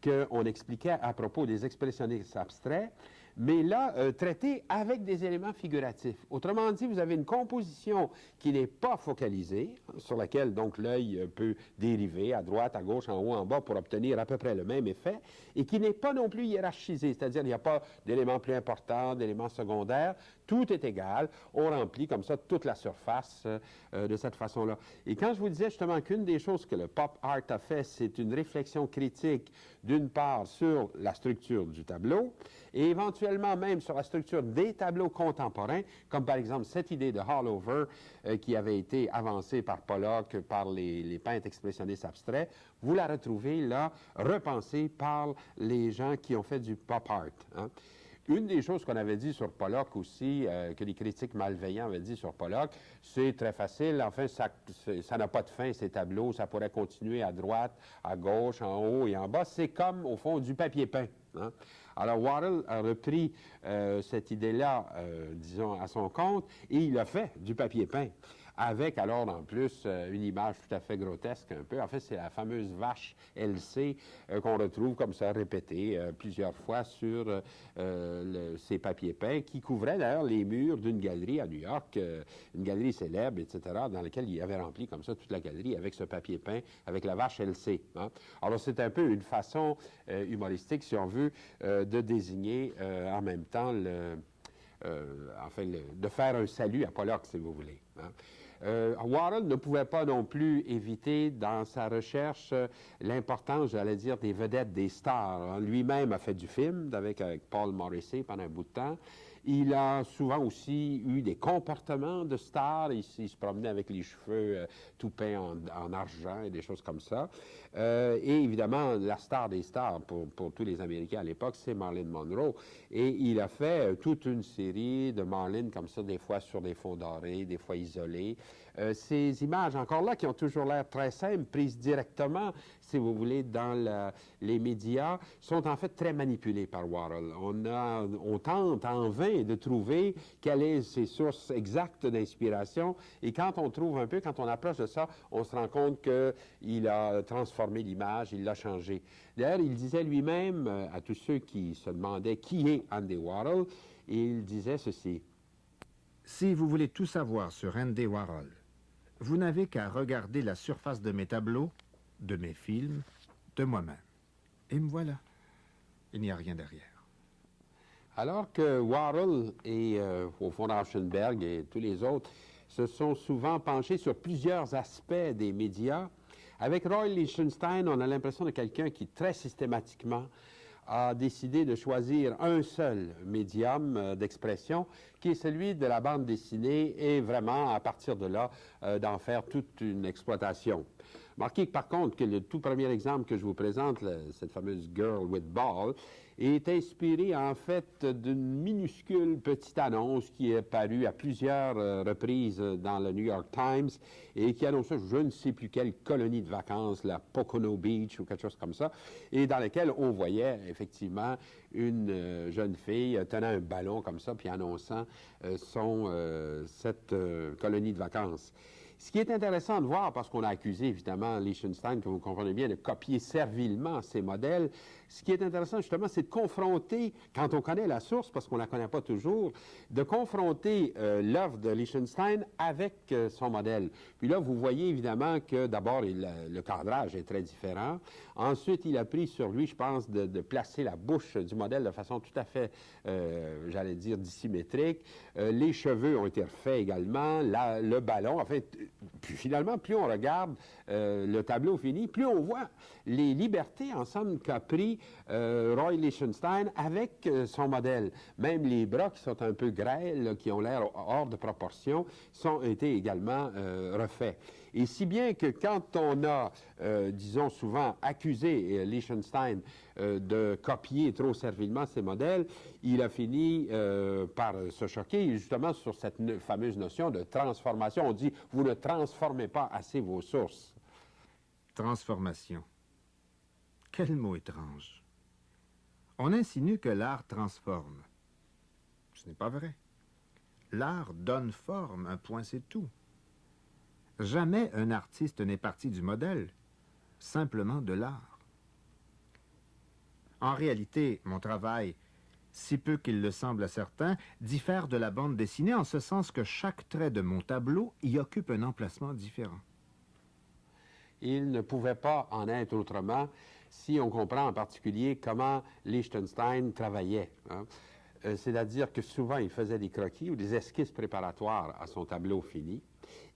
qu'on expliquait à propos des expressionnistes abstraits, mais là, traité avec des éléments figuratifs. Autrement dit, vous avez une composition qui n'est pas focalisée, sur laquelle donc l'œil peut dériver à droite, à gauche, en haut, en bas pour obtenir à peu près le même effet, et qui n'est pas non plus hiérarchisée, c'est-à-dire il n'y a pas d'éléments plus importants, d'éléments secondaires, tout est égal, on remplit comme ça toute la surface de cette façon-là. Et quand je vous disais justement qu'une des choses que le pop art a fait, c'est une réflexion critique, d'une part sur la structure du tableau, et éventuellement même sur la structure des tableaux contemporains, comme par exemple cette idée de all-over qui avait été avancée par Pollock, par les peintres expressionnistes abstraits, vous la retrouvez là, repensée par les gens qui ont fait du pop art. Hein. Une des choses qu'on avait dit sur Pollock aussi, que les critiques malveillants avaient dit sur Pollock, c'est très facile. Enfin, ça n'a pas de fin, ces tableaux. Ça pourrait continuer à droite, à gauche, en haut et en bas. C'est comme, au fond, du papier peint. Hein? Alors, Warhol a repris cette idée-là, disons, à son compte, et il a fait du papier peint. Avec, alors, en plus, une image tout à fait grotesque un peu. En fait, c'est la fameuse vache LC qu'on retrouve comme ça répétée plusieurs fois sur ces papiers peints qui couvraient d'ailleurs les murs d'une galerie à New York, une galerie célèbre, etc., dans laquelle il avait rempli comme ça toute la galerie avec ce papier peint, avec la vache LC. Hein. Alors, c'est un peu une façon humoristique, si on veut, de désigner en même temps de faire un salut à Pollock, si vous voulez. Hein. Warhol ne pouvait pas non plus éviter dans sa recherche l'importance, j'allais dire, des vedettes, des stars. Hein. Lui-même a fait du film avec Paul Morrissey pendant un bout de temps. Il a souvent aussi eu des comportements de stars. Il se promenait avec les cheveux tout peints en argent et des choses comme ça. Et évidemment, la star des stars pour tous les Américains à l'époque, c'est Marilyn Monroe. Et il a fait toute une série de Marilyn comme ça, des fois sur des fonds dorés, des fois isolés. Ces images, encore là, qui ont toujours l'air très simples, prises directement, si vous voulez, dans les médias, sont en fait très manipulées par Warhol. On tente en vain de trouver quelles sont ses sources exactes d'inspiration, et quand on trouve un peu, quand on approche de ça, on se rend compte qu'il a transformé l'image, il l'a changé. D'ailleurs, il disait lui-même à tous ceux qui se demandaient qui est Andy Warhol, il disait ceci. Si vous voulez tout savoir sur Andy Warhol, vous n'avez qu'à regarder la surface de mes tableaux, de mes films, de moi-même. Et me voilà. Il n'y a rien derrière. Alors que Warhol et, au fond, Rauschenberg et tous les autres se sont souvent penchés sur plusieurs aspects des médias, avec Roy Lichtenstein, on a l'impression de quelqu'un qui, très systématiquement, a décidé de choisir un seul médium d'expression, qui est celui de la bande dessinée, et vraiment, à partir de là, d'en faire toute une exploitation. Marquez par contre que le tout premier exemple que je vous présente, cette fameuse Girl with Ball, est inspiré en fait d'une minuscule petite annonce qui est parue à plusieurs reprises dans le New York Times et qui annonçait je ne sais plus quelle colonie de vacances, la Pocono Beach ou quelque chose comme ça, et dans laquelle on voyait effectivement une jeune fille tenant un ballon comme ça puis annonçant cette colonie de vacances. Ce qui est intéressant de voir, parce qu'on a accusé évidemment Lichtenstein, que vous comprenez bien, de copier servilement ces modèles, ce qui est intéressant justement, c'est de confronter, quand on connaît la source, parce qu'on ne la connaît pas toujours, de confronter l'œuvre de Lichtenstein avec son modèle. Puis là, vous voyez évidemment que d'abord, le cadrage est très différent. Ensuite, il a pris sur lui, je pense, de placer la bouche du modèle de façon tout à fait, j'allais dire, dissymétrique. Les cheveux ont été refaits également, le ballon, en fait. Puis finalement, plus on regarde le tableau fini, plus on voit les libertés, en somme, qu'a pris Roy Lichtenstein avec son modèle. Même les bras qui sont un peu grêles, qui ont l'air hors de proportion, ont été également refaits. Et si bien que quand on a, disons souvent, accusé Lichtenstein de copier trop servilement ces modèles, il a fini par se choquer justement sur cette fameuse notion de transformation. On dit, vous ne transformez pas assez vos sources. Transformation. Quel mot étrange. On insinue que l'art transforme. Ce n'est pas vrai. L'art donne forme, un point c'est tout. Jamais un artiste n'est parti du modèle, simplement de l'art. En réalité, mon travail, si peu qu'il le semble à certains, diffère de la bande dessinée en ce sens que chaque trait de mon tableau y occupe un emplacement différent. Il ne pouvait pas en être autrement si on comprend en particulier comment Lichtenstein travaillait. Hein. C'est-à-dire que souvent, il faisait des croquis ou des esquisses préparatoires à son tableau fini.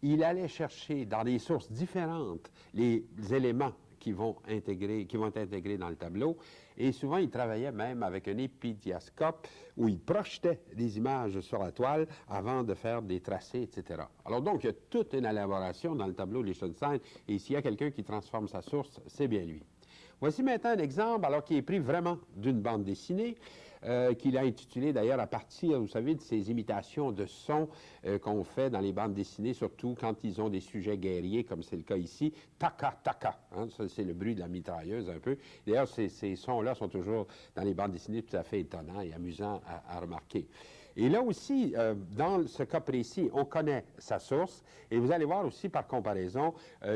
Il allait chercher dans des sources différentes les éléments qui vont être intégrés dans le tableau. Et souvent, il travaillait même avec un épidiascope où il projetait des images sur la toile avant de faire des tracés, etc. Alors donc, il y a toute une élaboration dans le tableau de Lichtenstein. Et s'il y a quelqu'un qui transforme sa source, c'est bien lui. Voici maintenant un exemple, alors qui est pris vraiment d'une bande dessinée. qu'il a intitulé d'ailleurs à partir, vous savez, de ces imitations de sons qu'on fait dans les bandes dessinées, surtout quand ils ont des sujets guerriers, comme c'est le cas ici. Taka, taka, hein, ça c'est le bruit de la mitrailleuse un peu. D'ailleurs, ces sons-là sont toujours dans les bandes dessinées tout à fait étonnants et amusants à remarquer. Et là aussi, dans ce cas précis, on connaît sa source et vous allez voir aussi par comparaison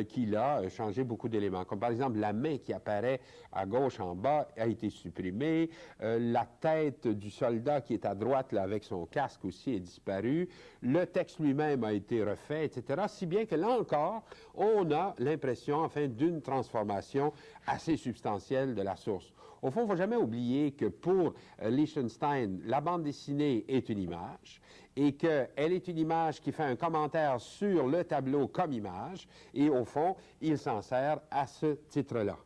qu'il a changé beaucoup d'éléments. Comme par exemple, la main qui apparaît à gauche en bas a été supprimée, la tête du soldat qui est à droite là, avec son casque aussi est disparue, le texte lui-même a été refait, etc. Si bien que là encore, on a l'impression, enfin, d'une transformation assez substantielle de la source. Au fond, il ne faut jamais oublier que pour Lichtenstein, la bande dessinée est une image et qu'elle est une image qui fait un commentaire sur le tableau comme image et au fond, il s'en sert à ce titre-là.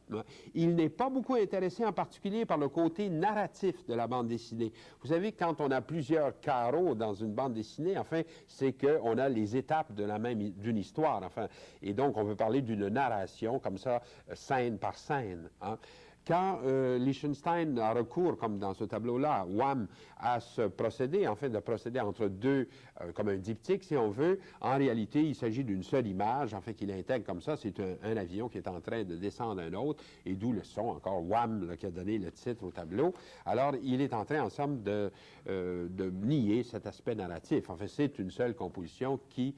Il n'est pas beaucoup intéressé en particulier par le côté narratif de la bande dessinée. Vous savez, quand on a plusieurs carreaux dans une bande dessinée, enfin, c'est qu'on a les étapes d'une histoire, enfin, et donc on veut parler d'une narration comme ça, scène par scène, hein. Quand Lichtenstein a recours, comme dans ce tableau-là, Wham, à ce procédé, en fait, de procéder entre deux, comme un diptyque, si on veut, en réalité, il s'agit d'une seule image, en fait, qu'il intègre comme ça. C'est un avion qui est en train de descendre un autre, et d'où le son, encore Wham, là, qui a donné le titre au tableau. Alors, il est en train, en somme, de nier cet aspect narratif. En fait, c'est une seule composition qui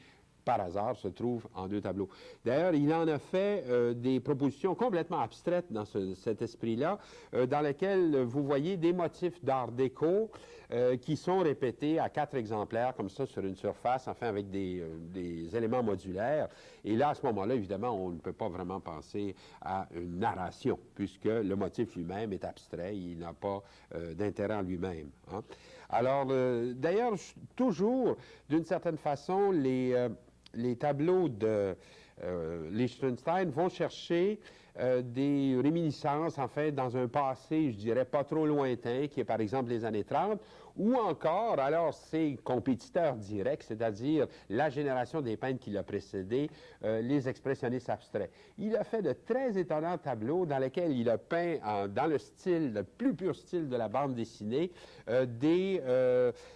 par hasard, se trouve en deux tableaux. D'ailleurs, il en a fait des propositions complètement abstraites dans cet esprit-là, dans lesquelles vous voyez des motifs d'art déco qui sont répétés à 4 exemplaires, comme ça, sur une surface, enfin, avec des éléments modulaires. Et là, à ce moment-là, évidemment, on ne peut pas vraiment penser à une narration, puisque le motif lui-même est abstrait, il n'a pas d'intérêt en lui-même, hein. Alors, d'ailleurs, toujours, d'une certaine façon, les tableaux de Lichtenstein vont chercher des réminiscences, en fait, dans un passé, je dirais, pas trop lointain, qui est par exemple les années 30, ou encore, alors, ses compétiteurs directs, c'est-à-dire la génération des peintres qui l'a précédé, les expressionnistes abstraits. Il a fait de très étonnants tableaux dans lesquels il a peint, dans le style, le plus pur style de la bande dessinée, des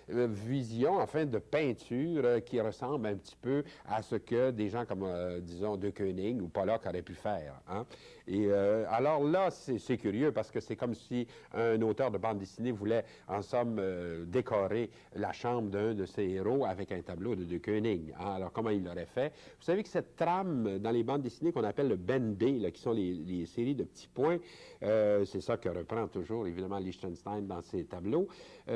visions, enfin, de peinture qui ressemblent un petit peu à ce que des gens comme, disons, De Kooning ou Pollock auraient pu faire, hein. Et alors là, c'est curieux parce que c'est comme si un auteur de bande dessinée voulait, en somme, décorer la chambre d'un de ses héros avec un tableau de Kooning, hein. Alors, comment il l'aurait fait? Vous savez que cette trame dans les bandes dessinées qu'on appelle le bendé, là, qui sont les séries de petits points, c'est ça que reprend toujours, évidemment, Lichtenstein dans ses tableaux.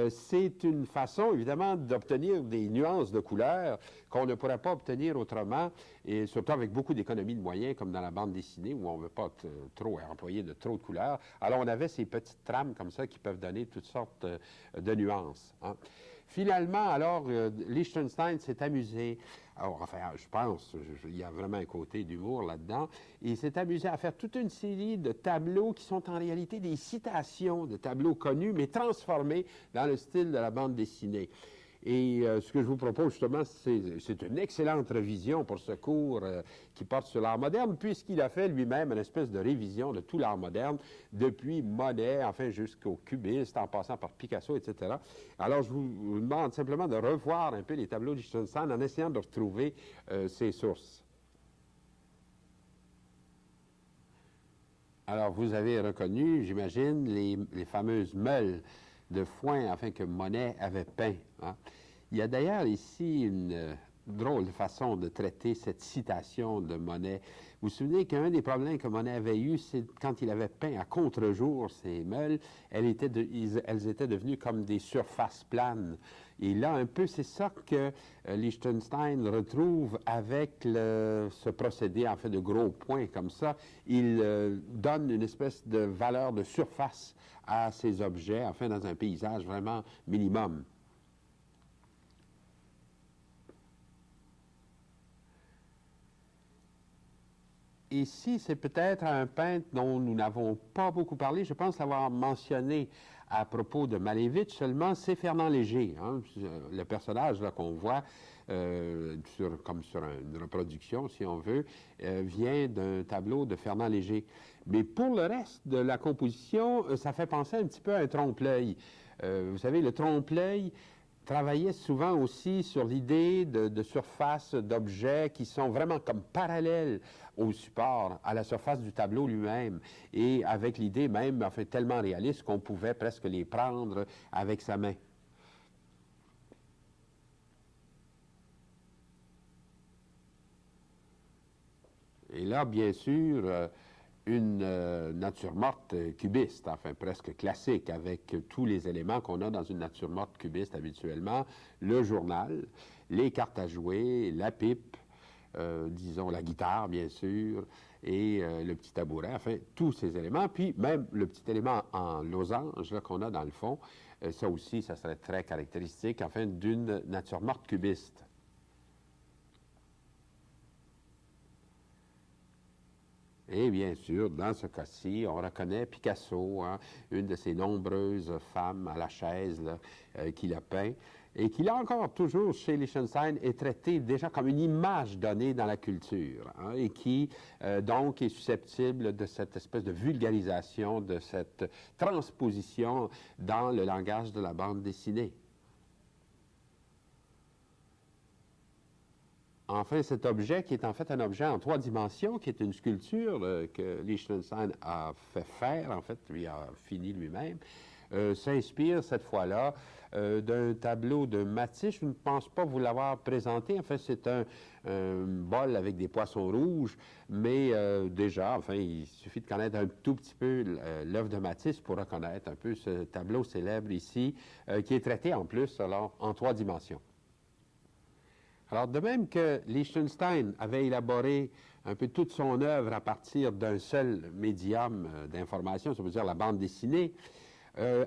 C'est une façon, évidemment, d'obtenir des nuances de couleurs qu'on ne pourrait pas obtenir autrement, et surtout avec beaucoup d'économies de moyens, comme dans la bande dessinée, où on ne veut pas trop employer de trop de couleurs. Alors, on avait ces petites trames comme ça qui peuvent donner toutes sortes de nuances, hein. Finalement, alors, Lichtenstein s'est amusé, alors, enfin, je pense, il y a vraiment un côté d'humour là-dedans, et il s'est amusé à faire toute une série de tableaux qui sont en réalité des citations de tableaux connus, mais transformés dans le style de la bande dessinée. Et ce que je vous propose justement, c'est une excellente révision pour ce cours qui porte sur l'art moderne, puisqu'il a fait lui-même une espèce de révision de tout l'art moderne, depuis Monet, enfin jusqu'au cubiste, en passant par Picasso, etc. Alors je vous demande simplement de revoir un peu les tableaux de Lichtenstein en essayant de retrouver ses sources. Alors vous avez reconnu, j'imagine, les fameuses meules de foin, afin que Monet avait peint, hein. Il y a d'ailleurs ici une drôle de façon de traiter cette citation de Monet. Vous vous souvenez qu'un des problèmes que Monet avait eu, c'est quand il avait peint à contre-jour ces meules, elles étaient devenues comme des surfaces planes. Et là, un peu, c'est ça que Lichtenstein retrouve avec ce procédé, en fait, de gros points comme ça. Il donne une espèce de valeur de surface à ces objets, enfin, dans un paysage vraiment minimum. Ici, c'est peut-être un peintre dont nous n'avons pas beaucoup parlé. Je pense l'avoir mentionné à propos de Malevich, seulement c'est Fernand Léger, hein. Le personnage qu'on voit, comme sur une reproduction, si on veut, vient d'un tableau de Fernand Léger. Mais pour le reste de la composition, ça fait penser un petit peu à un trompe-l'œil. Vous savez, le trompe-l'œil travaillait souvent aussi sur l'idée de surfaces d'objets qui sont vraiment comme parallèles au support, à la surface du tableau lui-même, et avec l'idée même, enfin, tellement réaliste qu'on pouvait presque les prendre avec sa main. Et là, bien sûr, une nature morte cubiste, enfin presque classique, avec tous les éléments qu'on a dans une nature morte cubiste habituellement, le journal, les cartes à jouer, la pipe, disons la guitare, bien sûr, et le petit tabouret, enfin, tous ces éléments, puis même le petit élément en losange qu'on a dans le fond, ça aussi, ça serait très caractéristique, enfin, d'une nature morte cubiste. Et bien sûr, dans ce cas-ci, on reconnaît Picasso, hein, une de ces nombreuses femmes à la chaise là, qu'il a peint, et qui, là encore, toujours chez Lichtenstein, est traité déjà comme une image donnée dans la culture, hein, et qui, donc, est susceptible de cette espèce de vulgarisation, de cette transposition dans le langage de la bande dessinée. Enfin, cet objet, qui est en fait un objet en 3 dimensions, qui est une sculpture que Lichtenstein a fait faire, en fait, lui a fini lui-même, s'inspire cette fois-là d'un tableau de Matisse. Je ne pense pas vous l'avoir présenté. En fait, c'est un bol avec des poissons rouges, mais déjà, enfin, il suffit de connaître un tout petit peu l'œuvre de Matisse pour reconnaître un peu ce tableau célèbre ici, qui est traité en plus, alors, en 3 dimensions. Alors, de même que Lichtenstein avait élaboré un peu toute son œuvre à partir d'un seul médium d'information, ça veut dire la bande dessinée,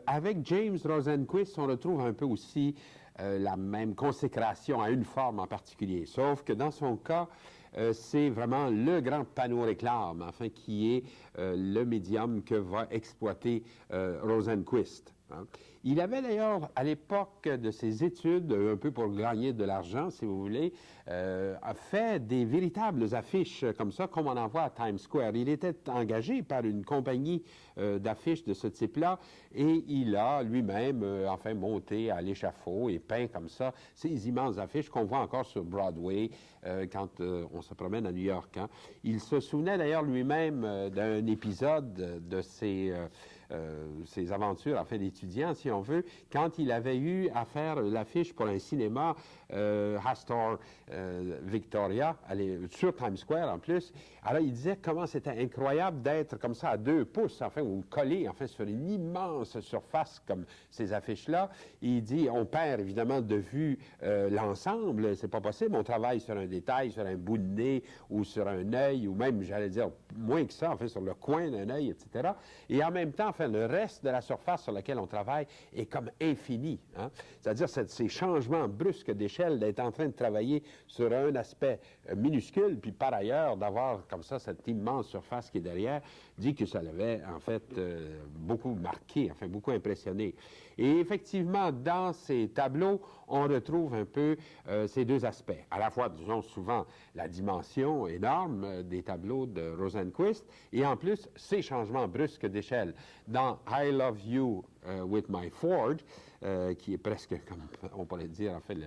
avec James Rosenquist, on retrouve un peu aussi la même consécration à une forme en particulier, sauf que dans son cas, c'est vraiment le grand panneau réclame, enfin, qui est le médium que va exploiter Rosenquist. Hein. Il avait d'ailleurs, à l'époque de ses études, un peu pour gagner de l'argent, si vous voulez, a fait des véritables affiches comme ça, comme on en voit à Times Square. Il était engagé par une compagnie d'affiches de ce type-là, et il a lui-même, enfin, monté à l'échafaud et peint comme ça ces immenses affiches qu'on voit encore sur Broadway quand on se promène à New York. Hein. Il se souvenait d'ailleurs lui-même d'un épisode de ses aventures, en fait, d'étudiant, si on veut, quand il avait eu à faire l'affiche pour un cinéma Astor Victoria, sur Times Square en plus. Alors, il disait comment c'était incroyable d'être comme ça à 2 pouces, enfin, ou collé, enfin, sur une immense surface comme ces affiches-là. Il dit, on perd évidemment de vue l'ensemble, c'est pas possible, on travaille sur un détail, sur un bout de nez, ou sur un œil, ou même, j'allais dire, moins que ça, enfin, sur le coin d'un œil, etc. Et en même temps, enfin, le reste de la surface sur laquelle on travaille est comme infini. Hein? C'est-à-dire ces changements brusques d'échelle, d'être en train de travailler sur un aspect minuscule, puis par ailleurs d'avoir comme ça cette immense surface qui est derrière, dit que ça l'avait en fait beaucoup marqué, enfin beaucoup impressionné. Et effectivement, dans ces tableaux, on retrouve un peu ces deux aspects. À la fois, disons souvent, la dimension énorme des tableaux de Rosenquist, et en plus, ces changements brusques d'échelle. Dans I Love You with My Ford, qui est presque, comme on pourrait dire, en fait,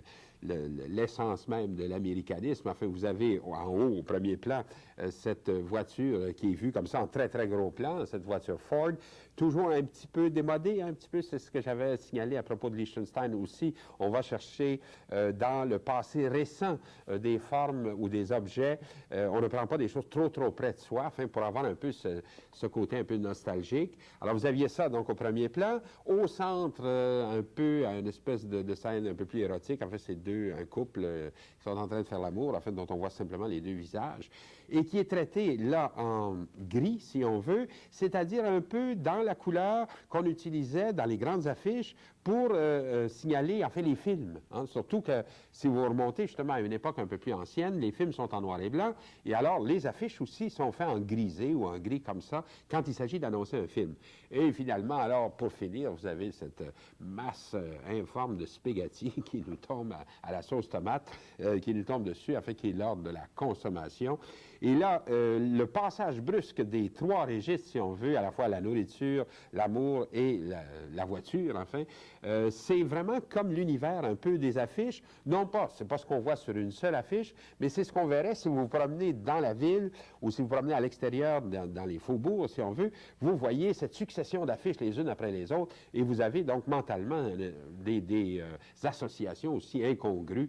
l'essence même de l'américanisme. Enfin, vous avez en haut, au premier plan, cette voiture qui est vue comme ça en très, très gros plan, cette voiture Ford, toujours un petit peu démodée, un petit peu, c'est ce que j'avais signalé à propos de Lichtenstein aussi. On va chercher dans le passé récent des formes ou des objets. On ne prend pas des choses trop, trop près de soi, enfin, pour avoir un peu ce côté un peu nostalgique. Alors, vous aviez ça, donc, au premier plan. Au centre, un peu, à une espèce de scène un peu plus érotique. En fait, c'est un couple qui sont en train de faire l'amour, en fait, dont on voit simplement les deux visages, et qui est traité, là, en gris, si on veut, c'est-à-dire un peu dans la couleur qu'on utilisait dans les grandes affiches pour signaler, en fait, les films. Hein. Surtout que, si vous remontez justement à une époque un peu plus ancienne, les films sont en noir et blanc, et alors les affiches aussi sont faites en grisé ou en gris comme ça, quand il s'agit d'annoncer un film. Et finalement, alors, pour finir, vous avez cette masse informe de spaghetti qui nous tombe à la sauce tomate, qui nous tombe dessus, en fait, qui est l'ordre de la consommation. Et là, le passage brusque des 3 registres, si on veut, à la fois la nourriture, l'amour et la voiture, enfin, C'est vraiment comme l'univers un peu des affiches. Non pas, c'est pas ce qu'on voit sur une seule affiche, mais c'est ce qu'on verrait si vous vous promenez dans la ville ou si vous vous promenez à l'extérieur, dans les faubourgs, si on veut. Vous voyez cette succession d'affiches les unes après les autres et vous avez donc mentalement des associations aussi incongrues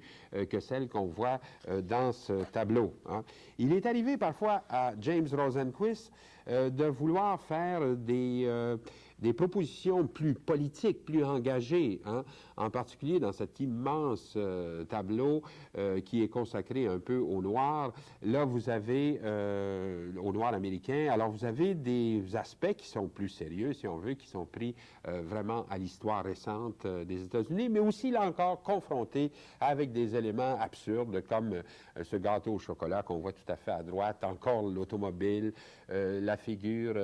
que celles qu'on voit dans ce tableau. Hein. Il est arrivé parfois à James Rosenquist de vouloir faire des propositions plus politiques, plus engagées, hein, en particulier dans cet immense tableau qui est consacré un peu au noir. Là, vous avez, au noir américain, alors vous avez des aspects qui sont plus sérieux, si on veut, qui sont pris vraiment à l'histoire récente des États-Unis, mais aussi, là encore, confrontés avec des éléments absurdes, comme ce gâteau au chocolat qu'on voit tout à fait à droite, encore l'automobile, la figure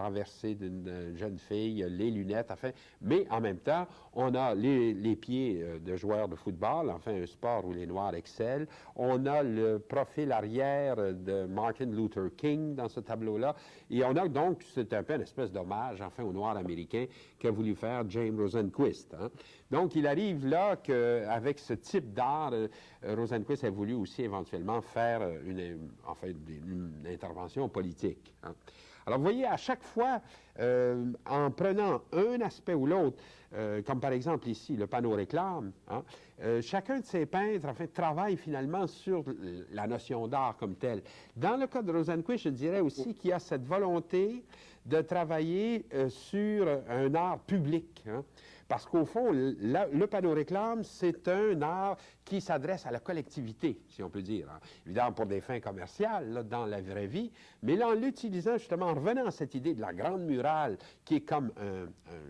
renversée d'une jeune fille, les lunettes, enfin, mais en même temps, on a les pieds de joueurs de football, enfin, un sport où les Noirs excellent. On a le profil arrière de Martin Luther King dans ce tableau-là. Et on a donc, c'est un peu une espèce d'hommage, enfin, aux Noirs américains qu'a voulu faire James Rosenquist. Hein. Donc, il arrive là qu'avec ce type d'art, Rosenquist a voulu aussi éventuellement faire une intervention politique. Hein. Alors, vous voyez, à chaque fois, en prenant un aspect ou l'autre, comme par exemple ici, le panneau réclame, hein, chacun de ces peintres, en fait, travaille finalement sur la notion d'art comme telle. Dans le cas de Rosenquist, je dirais aussi qu'il y a cette volonté de travailler sur un art public, hein. Parce qu'au fond, le panneau réclame, c'est un art qui s'adresse à la collectivité, si on peut dire. Hein. Évidemment, pour des fins commerciales, là, dans la vraie vie, mais là, en l'utilisant justement, en revenant à cette idée de la grande murale, qui est comme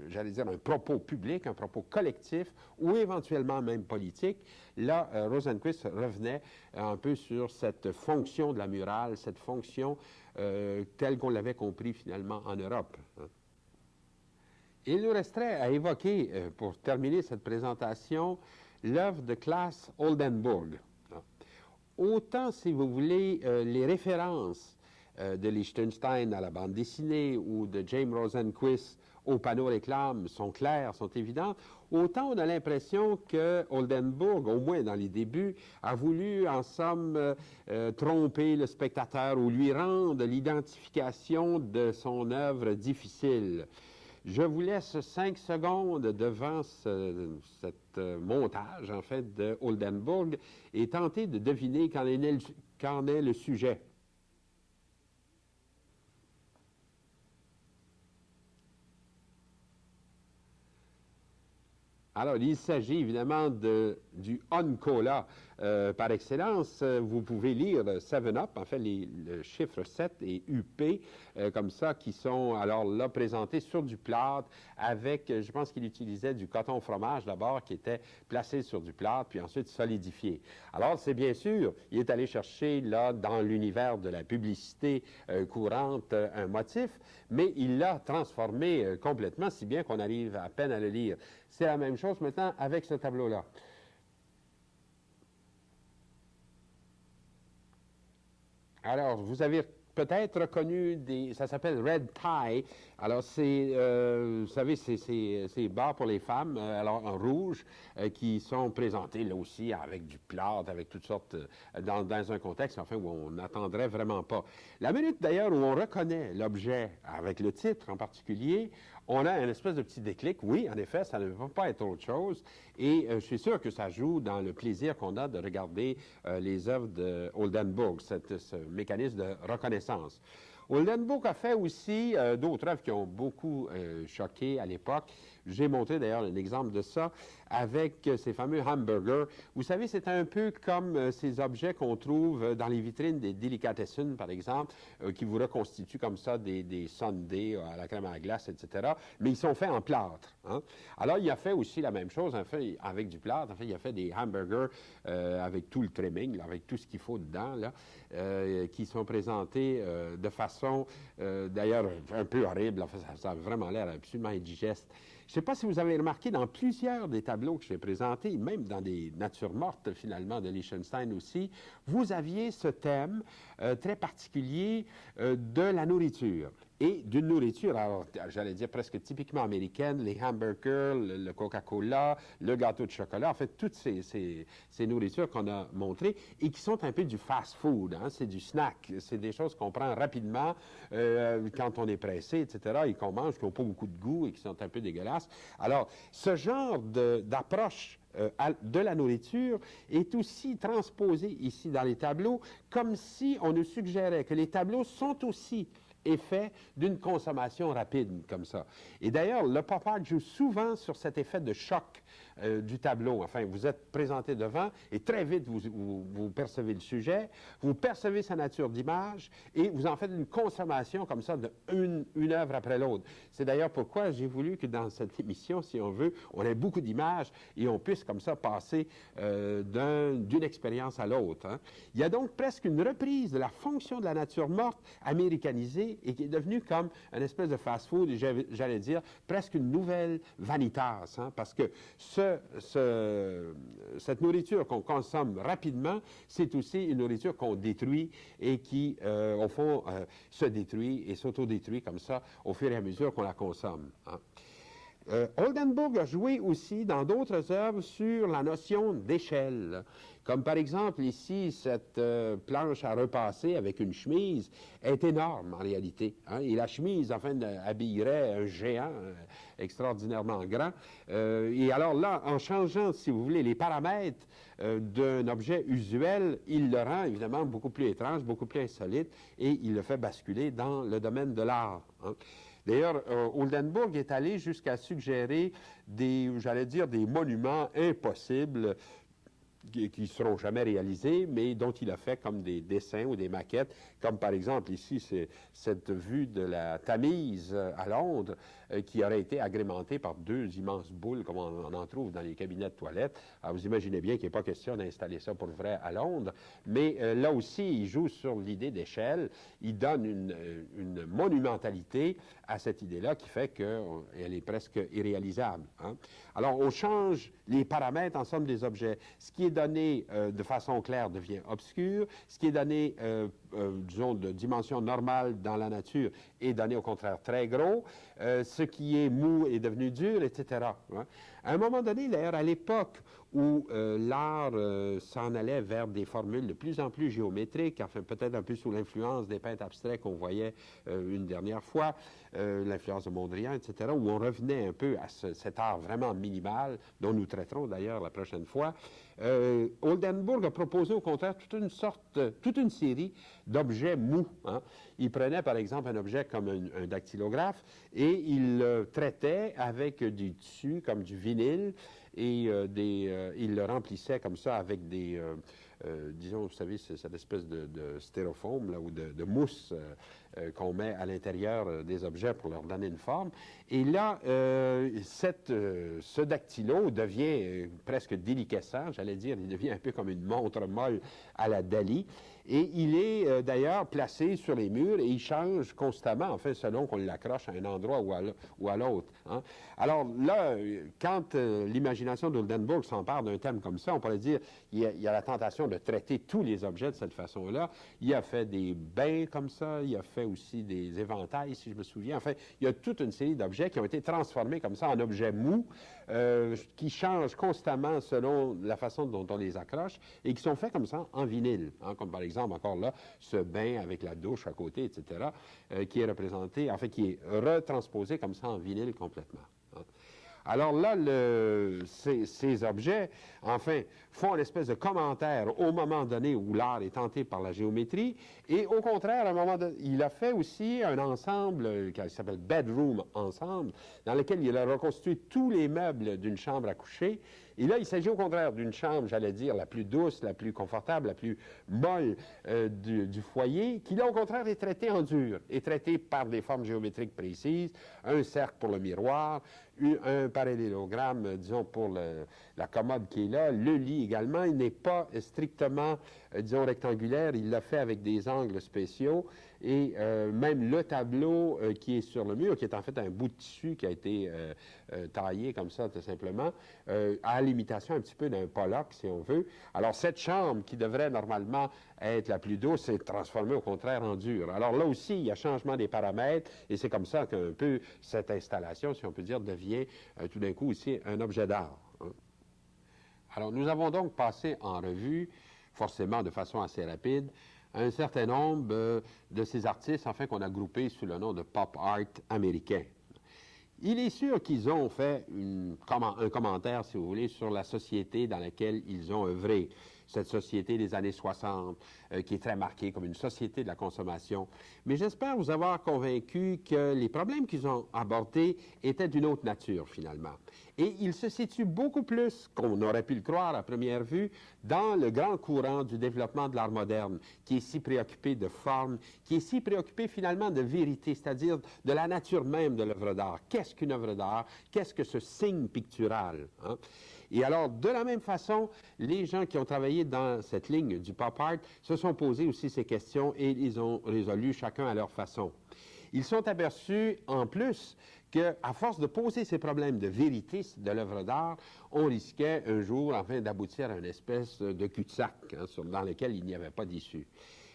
j'allais dire, un propos public, un propos collectif, ou éventuellement même politique, là, Rosenquist revenait un peu sur cette fonction de la murale, cette fonction telle qu'on l'avait compris finalement en Europe. Hein. Il nous resterait à évoquer, pour terminer cette présentation, l'œuvre de Claes Oldenburg. Autant, si vous voulez, les références de Liechtenstein à la bande dessinée ou de James Rosenquist au panneau réclame sont claires, sont évidentes, autant on a l'impression que Oldenburg, au moins dans les débuts, a voulu, en somme, tromper le spectateur ou lui rendre l'identification de son œuvre difficile. Je vous laisse 5 secondes devant cet montage, en fait, de Oldenburg et tenter de deviner qu'en est le sujet. Alors, il s'agit évidemment du on-cola par excellence. Vous pouvez lire 7-Up, en fait, le chiffre 7 et UP, comme ça, qui sont alors là présentés sur du plâtre avec, je pense qu'il utilisait du coton fromage d'abord, qui était placé sur du plâtre, puis ensuite solidifié. Alors, c'est bien sûr, il est allé chercher là, dans l'univers de la publicité courante, un motif, mais il l'a transformé complètement, si bien qu'on arrive à peine à le lire. C'est la même chose maintenant avec ce tableau-là. Alors, vous avez peut-être reconnu ça s'appelle Red Tie. Alors, c'est, vous savez, c'est bas pour les femmes, alors en rouge, qui sont présentés là aussi avec du plâtre, avec toutes sortes, dans un contexte, enfin, où on n'attendrait vraiment pas. La minute d'ailleurs où on reconnaît l'objet avec le titre en particulier, on a une espèce de petit déclic. Oui, en effet, ça ne va pas être autre chose. Et je suis sûr que ça joue dans le plaisir qu'on a de regarder les œuvres de Oldenburg, ce mécanisme de reconnaissance. Oldenburg a fait aussi d'autres œuvres qui ont beaucoup choqué à l'époque. J'ai montré d'ailleurs un exemple de ça avec ces fameux hamburgers. Vous savez, c'est un peu comme ces objets qu'on trouve dans les vitrines des Delicatessen, par exemple, qui vous reconstituent comme ça des sundaes à la crème à la glace, etc. Mais ils sont faits en plâtre. Hein? Alors, il a fait aussi la même chose, en fait, avec du plâtre. En fait, il a fait des hamburgers avec tout le trimming, là, avec tout ce qu'il faut dedans, là, qui sont présentés de façon, d'ailleurs, un peu horrible. En fait, ça a vraiment l'air absolument indigeste. Je ne sais pas si vous avez remarqué dans plusieurs des tableaux que j'ai présentés, même dans des natures mortes, finalement, de Liechtenstein aussi, vous aviez ce thème très particulier de la nourriture. et d'une nourriture, alors j'allais dire presque typiquement américaine, les hamburgers, le Coca-Cola, le gâteau de chocolat, en fait, toutes ces nourritures qu'on a montrées et qui sont un peu du fast-food, hein, c'est du snack, c'est des choses qu'on prend rapidement quand on est pressé, etc., et qu'on mange, qui n'ont pas beaucoup de goût et qui sont un peu dégueulasses. Alors, ce genre d'approche de la nourriture est aussi transposé ici dans les tableaux, comme si on nous suggérait que les tableaux sont aussi effet d'une consommation rapide, comme ça. Et d'ailleurs, le pop art joue souvent sur cet effet de choc du tableau. Enfin, vous êtes présenté devant et très vite, vous percevez le sujet, vous percevez sa nature d'image et vous en faites une consommation comme ça d'une œuvre après l'autre. C'est d'ailleurs pourquoi j'ai voulu que dans cette émission, si on veut, on ait beaucoup d'images et on puisse comme ça passer d'une expérience à l'autre. Hein. Il y a donc presque une reprise de la fonction de la nature morte américanisée et qui est devenue comme une espèce de fast-food, j'allais dire, presque une nouvelle vanitas, hein, parce que cette nourriture qu'on consomme rapidement, c'est aussi une nourriture qu'on détruit et qui, au fond, se détruit et s'autodétruit comme ça au fur et à mesure qu'on la consomme. Hein. Oldenburg a joué aussi dans d'autres œuvres sur la notion d'échelle. Comme par exemple ici, cette planche à repasser avec une chemise est énorme en réalité. Hein? Et la chemise, enfin, habillerait un géant extraordinairement grand. Et alors là, en changeant, si vous voulez, les paramètres d'un objet usuel, il le rend évidemment beaucoup plus étrange, beaucoup plus insolite, et il le fait basculer dans le domaine de l'art. Hein? D'ailleurs, Oldenburg est allé jusqu'à suggérer j'allais dire, des monuments impossibles qui ne seront jamais réalisés, mais dont il a fait comme des dessins ou des maquettes, comme par exemple ici, c'est cette vue de la Tamise à Londres, qui aurait été agrémentée par deux immenses boules, comme on en trouve dans les cabinets de toilette. Alors, vous imaginez bien qu'il n'est pas question d'installer ça pour vrai à Londres, mais là aussi, il joue sur l'idée d'échelle, il donne une monumentalité à cette idée-là qui fait qu'elle est presque irréalisable. Hein? Alors, on change les paramètres, en somme, des objets. Ce qui est donné de façon claire devient obscur. Ce qui est donné, disons, de dimension normale dans la nature est donné au contraire très gros. Ce qui est mou est devenu dur, etc. Hein? À un moment donné, d'ailleurs, à l'époque où l'art s'en allait vers des formules de plus en plus géométriques, enfin peut-être un peu sous l'influence des peintres abstraits qu'on voyait une dernière fois, l'influence de Mondrian, etc., où on revenait un peu à cet art vraiment minimal, dont nous traiterons d'ailleurs la prochaine fois. Oldenburg a proposé au contraire toute une série d'objets mous. Hein. Il prenait par exemple un objet comme un dactylographe et il le traitait avec du tissu comme du vinyle et il le remplissait comme ça avec disons, vous savez, cette espèce de styrofoam là, ou de mousse qu'on met à l'intérieur des objets pour leur donner une forme. Et là, ce dactylo devient presque déliquescent, j'allais dire, il devient un peu comme une montre molle à la Dali. Et il est d'ailleurs placé sur les murs et il change constamment, en fait, selon qu'on l'accroche à un endroit ou à l'autre. Hein. Alors là, quand l'imagination d'Oldenburg s'empare d'un thème comme ça, on pourrait dire il y a la tentation de traiter tous les objets de cette façon-là. Il a fait des bains comme ça, il a fait aussi des éventails, si je me souviens. Enfin, il y a toute une série d'objets qui ont été transformés comme ça en objets mous, qui changent constamment selon la façon dont on les accroche et qui sont faits comme ça en vinyle, hein, comme par exemple, encore là, ce bain avec la douche à côté, etc., qui est représenté, en fait, qui est retransposé comme ça en vinyle complètement. Hein. Alors là, ces objets, enfin, font une espèce de commentaire au moment donné où l'art est tenté par la géométrie, et au contraire, à un moment donné, il a fait aussi un ensemble qui s'appelle Bedroom Ensemble, dans lequel il a reconstruit tous les meubles d'une chambre à coucher. Et là, il s'agit au contraire d'une chambre, j'allais dire, la plus douce, la plus confortable, la plus molle du foyer, qui là, au contraire, est traitée en dur, est traitée par des formes géométriques précises, un cercle pour le miroir, un parallélogramme, disons, pour la commode qui est là. Le lit également, il n'est pas strictement, disons, rectangulaire, il l'a fait avec des angles spéciaux. et même le tableau qui est sur le mur, qui est en fait un bout de tissu qui a été taillé comme ça, tout simplement, à l'imitation un petit peu d'un Pollock, si on veut. Alors, cette chambre qui devrait normalement être la plus douce est transformée au contraire en dur. Alors là aussi, il y a changement des paramètres, et c'est comme ça qu'un peu cette installation, si on peut dire, devient tout d'un coup aussi un objet d'art. Hein. Alors, nous avons donc passé en revue, forcément de façon assez rapide, un certain nombre de ces artistes, enfin, qu'on a groupés sous le nom de pop art américain. Il est sûr qu'ils ont fait un commentaire, si vous voulez, sur la société dans laquelle ils ont œuvré. Cette société des années 60, qui est très marquée comme une société de la consommation. Mais j'espère vous avoir convaincu que les problèmes qu'ils ont abordés étaient d'une autre nature, finalement. Et ils se situent beaucoup plus, qu'on aurait pu le croire à première vue, dans le grand courant du développement de l'art moderne, qui est si préoccupé de forme, qui est si préoccupé finalement de vérité, c'est-à-dire de la nature même de l'œuvre d'art. Qu'est-ce qu'une œuvre d'art? Qu'est-ce que ce signe pictural? Hein? Et alors, de la même façon, les gens qui ont travaillé dans cette ligne du pop art se sont posés aussi ces questions et ils ont résolu chacun à leur façon. Ils sont aperçus, en plus, qu'à force de poser ces problèmes de vérité de l'œuvre d'art, on risquait un jour, enfin, d'aboutir à une espèce de cul-de-sac, hein, dans lequel il n'y avait pas d'issue.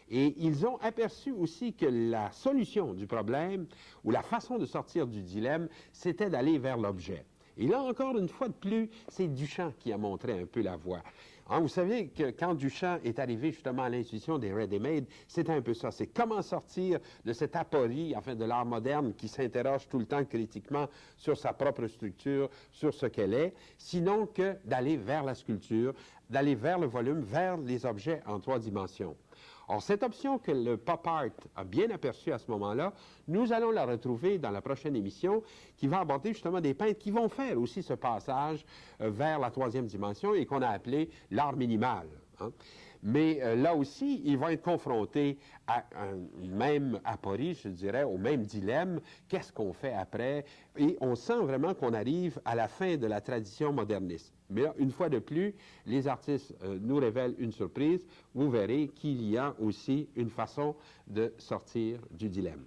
Et ils ont aperçu aussi que la solution du problème, ou la façon de sortir du dilemme, c'était d'aller vers l'objet. Et là, encore une fois de plus, c'est Duchamp qui a montré un peu la voie. Hein, vous savez que quand Duchamp est arrivé justement à l'institution des ready-made, c'était un peu ça. C'est comment sortir de cette aporie, enfin de l'art moderne qui s'interroge tout le temps critiquement sur sa propre structure, sur ce qu'elle est, sinon que d'aller vers la sculpture, d'aller vers le volume, vers les objets en 3 dimensions. Or, cette option que le pop art a bien aperçue à ce moment-là, nous allons la retrouver dans la prochaine émission qui va aborder justement des peintres qui vont faire aussi ce passage vers la 3e dimension et qu'on a appelé l'art minimal. Hein. Mais là aussi, ils vont être confrontés à une même aporie, je dirais, au même dilemme. Qu'est-ce qu'on fait après? Et on sent vraiment qu'on arrive à la fin de la tradition moderniste. Mais là, une fois de plus, les artistes nous révèlent une surprise. Vous verrez qu'il y a aussi une façon de sortir du dilemme.